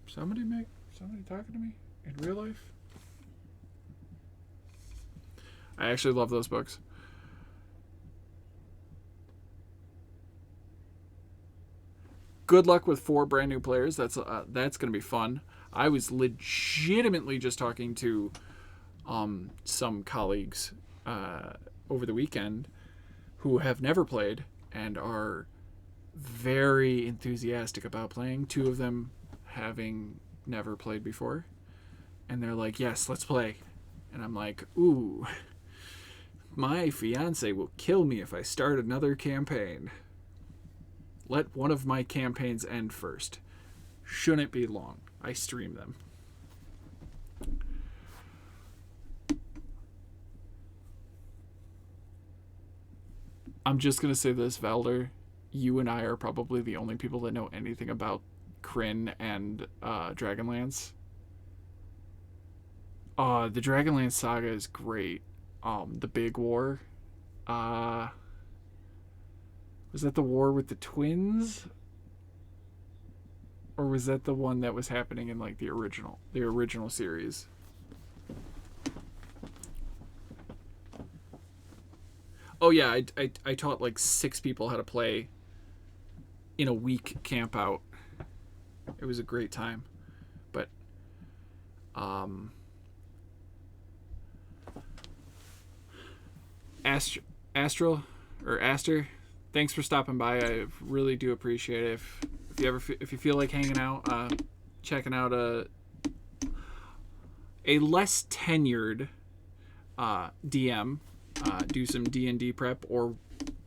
Somebody talking to me in real life? I actually love those books. Good luck with 4 brand new players. That's going to be fun. I was legitimately just talking to some colleagues over the weekend who have never played and are very enthusiastic about playing. 2 of them having never played before. And they're like, yes, let's play. And I'm like, ooh, my fiance will kill me if I start another campaign. Let one of my campaigns end first. Shouldn't be long. I stream them. I'm just going to say this, Valder. You and I are probably the only people that know anything about Kryn and Dragonlance. The Dragonlance saga is great. The big war. Was that the war with the twins? Or was that the one that was happening in like the original series? Oh yeah, I taught like 6 people how to play in a week camp out. It was a great time. But Astral or Aster, thanks for stopping by. I really do appreciate it. If you feel like hanging out, checking out a less tenured DM, do some D&D prep, or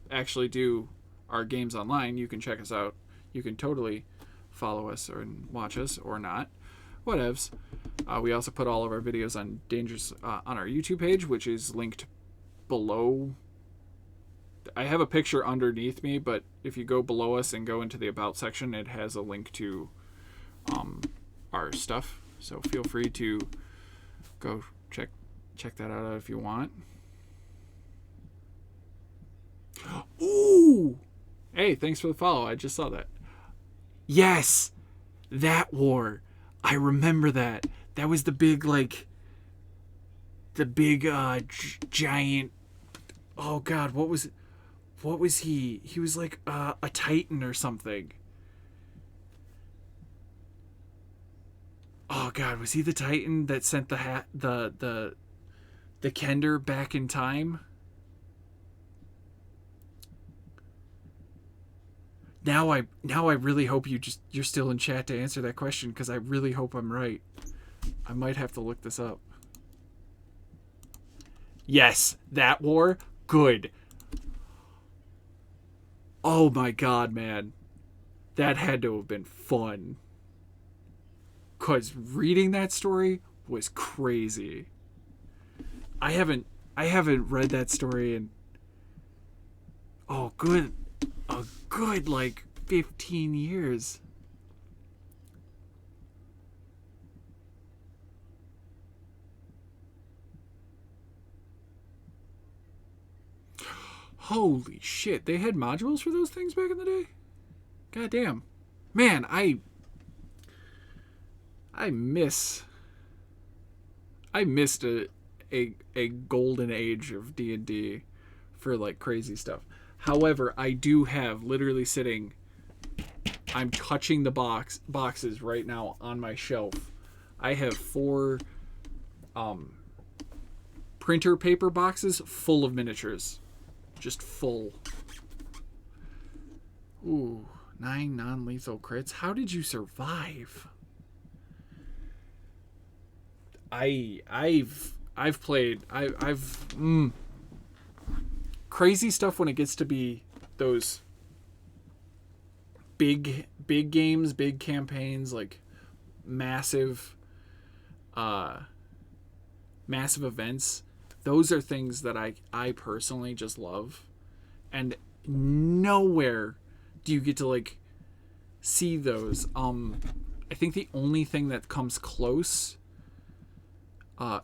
actually do our games online, you can check us out. You can totally follow us or watch us or not. Whatevs. We also put all of our videos on on our YouTube page, which is linked below. I have a picture underneath me, but if you go below us and go into the About section, it has a link to our stuff. So feel free to go check that out if you want. Ooh! Hey, thanks for the follow. I just saw that. Yes! That war. I remember that. That was the big, giant... Oh, God, what was he? He was like a titan or something. Oh, God, was he the titan that sent the Kender back in time? Now I really hope you're still in chat to answer that question, because I really hope I'm right. I might have to look this up. Yes, that war? Good. Oh my God, man. That had to have been fun. Because reading that story was crazy. I haven't read that story in a good 15 years. Holy shit, they had modules for those things back in the day? God damn. Man, I missed a golden age of D&D for like crazy stuff. However, I do have literally sitting, I'm touching the boxes right now on my shelf. I have 4 printer paper boxes full of miniatures. Just full. Ooh, 9 non-lethal crits. How did you survive? I've played crazy stuff when it gets to be those big games, big campaigns, like massive events. Those are things that I personally just love, and nowhere do you get to like see those. I think the only thing that comes close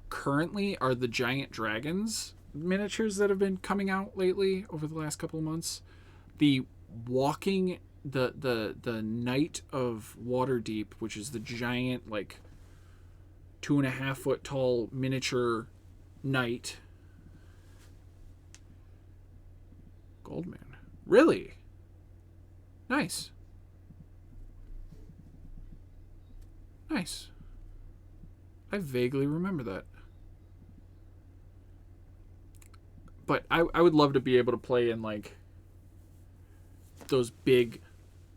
currently are the giant dragons miniatures that have been coming out lately over the last couple of months. The walking the Knight of Waterdeep, which is the giant, like 2.5 foot tall miniature knight. Goldman. Really? Nice. Nice. I vaguely remember that. But I would love to be able to play in like those big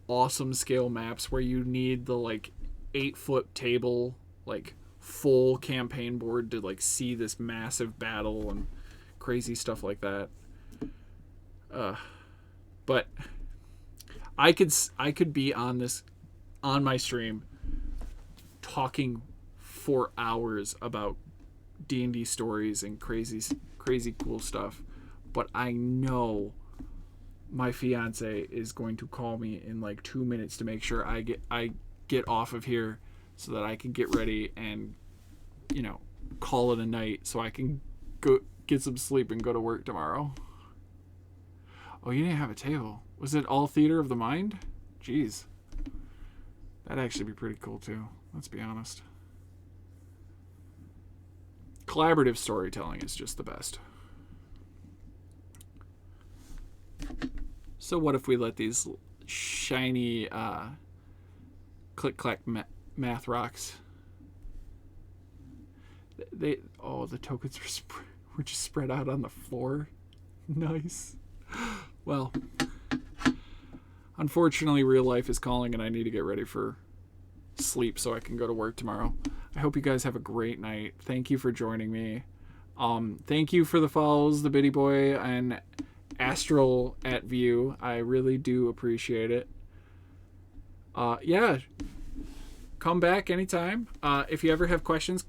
awesome scale maps where you need the like 8-foot table, like full campaign board to like see this massive battle and crazy stuff like that. But I could be on my stream talking for hours about D&D stories and crazy cool stuff, but I know my fiance is going to call me in like 2 minutes to make sure I get off of here so that I can get ready and, you know, call it a night so I can go get some sleep and go to work tomorrow. Oh, you didn't have a table. Was it all theater of the mind? Jeez. That'd actually be pretty cool too. Let's be honest. Collaborative storytelling is just the best. So what if we let these shiny click-clack math rocks... the tokens were just spread out on the floor. Nice. Well, unfortunately, real life is calling and I need to get ready for sleep so I can go to work tomorrow. I hope you guys have a great night. Thank you for joining me. Thank you for the follows, the Biddy Boy and Astral at View. I really do appreciate it. Yeah, come back anytime. If you ever have questions,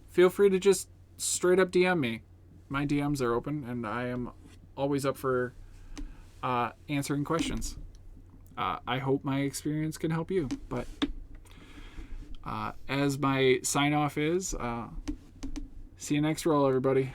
feel free to just straight up DM me. My DMs are open and I am always up for answering questions. I hope my experience can help you. But as my sign off is, see you next roll, everybody.